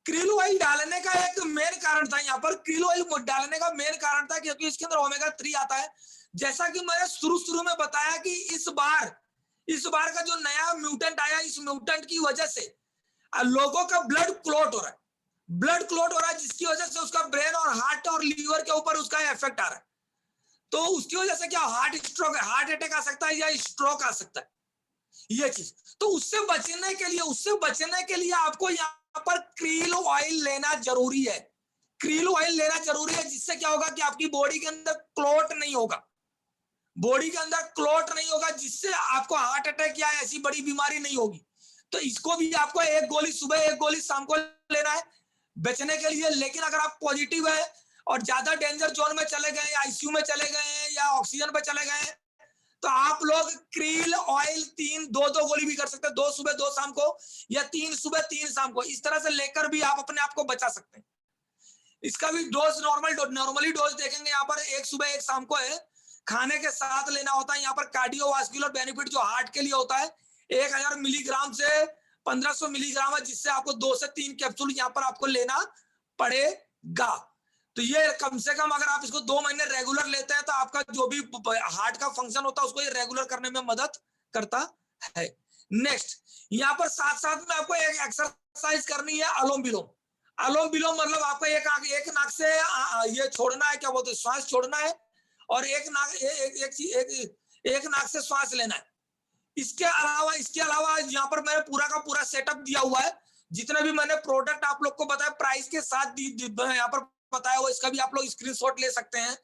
क्रील ऑयल डालने का एक मेन कारण था, यहाँ पर क्रील ऑयल डालने का मेन कारण था क्योंकि इसके अंदर ओमेगा 3 आता है। जैसा कि मैंने शुरू में बताया कि इस बार का जो नया म्यूटेंट आया, इस म्यूटेंट की वजह से लोगों का ब्लड क्लॉट हो रहा है, ब्लड क्लॉट हो रहा है, जिसकी वजह से उसका ब्रेन और हार्ट और लीवर के ऊपर उसका इफेक्ट आ रहा है। तो उसकी वजह से क्या हार्ट अटैक आ सकता है या स्ट्रोक आ सकता है, ये चीज। तो उससे बचने के लिए आपको यहाँ पर क्रील ऑयल लेना जरूरी है, क्रील ऑयल लेना जरूरी है, जिससे क्या होगा कि आपकी बॉडी के अंदर क्लॉट नहीं होगा, बॉडी के अंदर क्लॉट नहीं होगा, जिससे आपको हार्ट अटैक या ऐसी बड़ी बीमारी नहीं होगी। तो इसको भी आपको 1 गोली सुबह, 1 गोली शाम को लेना है बचने के लिए। लेकिन अगर आप पॉजिटिव है और ज्यादा डेंजर जोन में चले गए, आईसीयू में चले गए या ऑक्सीजन पे चले गए, तो आप लोग क्रील ऑयल 2 गोली भी कर सकते हैं, 2 सुबह 2 शाम को, या 3 सुबह 3 शाम को, इस तरह से लेकर भी आप अपने आप को बचा सकते हैं। इसका भी डोज नॉर्मली डोज देखेंगे यहाँ पर 1 सुबह 1 शाम को है, खाने के साथ लेना होता है। यहाँ पर कार्डियोवास्कुलर बेनिफिट जो हार्ट के लिए होता है 1000 मिलीग्राम से 1500 मिलीग्राम है, जिससे आपको 2 से 3 कैप्सूल यहाँ पर आपको लेना पड़ेगा। तो ये कम से कम अगर आप इसको 2 महीने रेगुलर लेते हैं तो आपका जो भी हार्ट का फंक्शन होता है उसको ये रेगुलर करने में मदद करता है। नेक्स्ट यहाँ पर साथ में आपको एक एक्सरसाइज करनी है, अनुलोम विलोम। अनुलोम विलोम मतलब आपको एक नाक से ये छोड़ना है, क्या बोलते हैं, श्वास छोड़ना है, और एक नाक से श्वास लेना है। इसके अलावा यहाँ पर मैंने पूरा का पूरा सेटअप दिया हुआ है, जितने भी मैंने प्रोडक्ट आप लोग को बताया प्राइस के साथ यहाँ पर बताया वो, इसका भी आप लोग स्क्रीनशॉट ले सकते हैं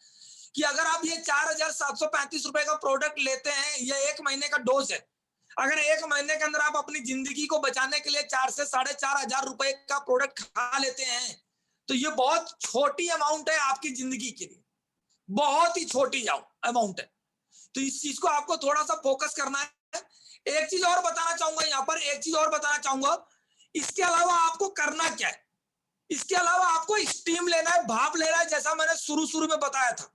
कि अगर आप ये 4,735 रुपए का प्रोडक्ट लेते हैं, ये 1 महीने का डोज है। अगर 1 महीने के अंदर आप अपनी जिंदगी को बचाने के लिए 4 से 4,500 रुपए का प्रोडक्ट खा लेते हैं, तो ये बहुत छोटी अमाउंट है आपकी जिंदगी के लिए, बहुत ही छोटी अमाउंट है। तो इस चीज को आपको थोड़ा सा फोकस करना है। एक चीज और बताना चाहूंगा यहाँ पर, एक चीज और बताना चाहूंगा, इसके अलावा आपको करना क्या है, इसके अलावा आपको स्टीम लेना है, भाप लेना है। जैसा मैंने शुरू में बताया था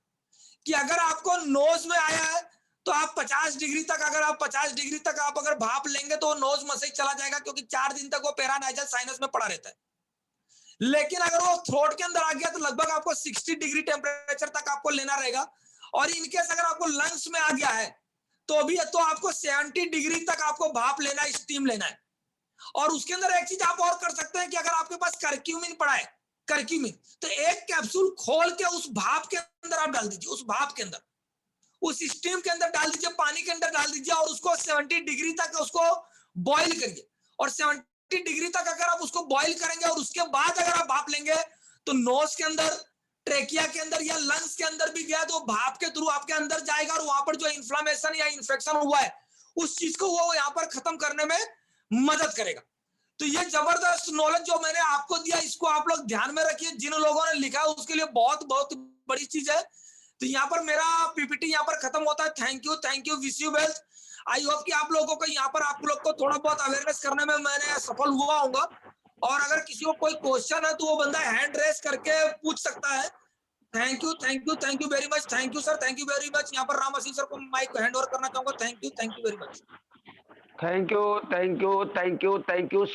कि अगर आपको नोज में आया है तो आप 50 डिग्री तक, अगर आप 50 डिग्री तक आप अगर भाप लेंगे तो नोज में से ही चला जाएगा, क्योंकि 4 दिन तक वो पेरानाइजल साइनस में पड़ा रहता है। लेकिन अगर वो थ्रोट के अंदर आ गया तो लगभग आपको 60 डिग्री टेम्परेचर तक आपको लेना रहेगा। और इनकेस अगर आपको लंग्स में आ गया है तो भी तो आपको 70 डिग्री तक आपको भाप लेना है, स्टीम लेना है। और उसके अंदर एक चीज आप और कर सकते हैं कि अगर आपके पास करक्यूमिन पड़ा है, करक्यूमिन, तो एक कैप्सूल खोल के उस भाप के अंदर आप डाल दीजिए, उस भाप के अंदर, उस स्टीम के अंदर डाल दीजिए, पानी के अंदर डाल दीजिए और उसको 70 डिग्री तक उसको बॉईल करिए। और 70 डिग्री तक अगर आप उसको बॉईल करेंगे और उसके बाद अगर आप भाप लेंगे तो नोज के अंदर, ट्रेकिया के अंदर या लंग्स के अंदर भी गया तो भाप के थ्रू आपके अंदर जाएगा और वहां पर जो इन्फ्लामेशन या इन्फेक्शन हुआ है उस चीज को वो यहाँ पर खत्म करने में मदद करेगा। तो ये जबरदस्त नॉलेज जो मैंने आपको दिया, इसको आप लोग ध्यान में रखिए। जिन लोगों ने लिखा है उसके लिए बहुत बहुत बड़ी चीज है। तो यहाँ पर मेरा पीपीटी यहाँ पर खत्म होता है। Thank you, wish you wealth. I hope कि आप लोगों को यहाँ पर आप लोग को थोड़ा बहुत अवेयरनेस करने में मैंने सफल हुआ होगा। और अगर किसी को कोई क्वेश्चन है तो वो बंदा हैंड रेस करके पूछ सकता है। Thank you very much. Thank you sir, thank you very much. यहाँ पर राम असीम सर को माइक हैंड ओवर करना चाहूंगा। Thank you very much. Thank you.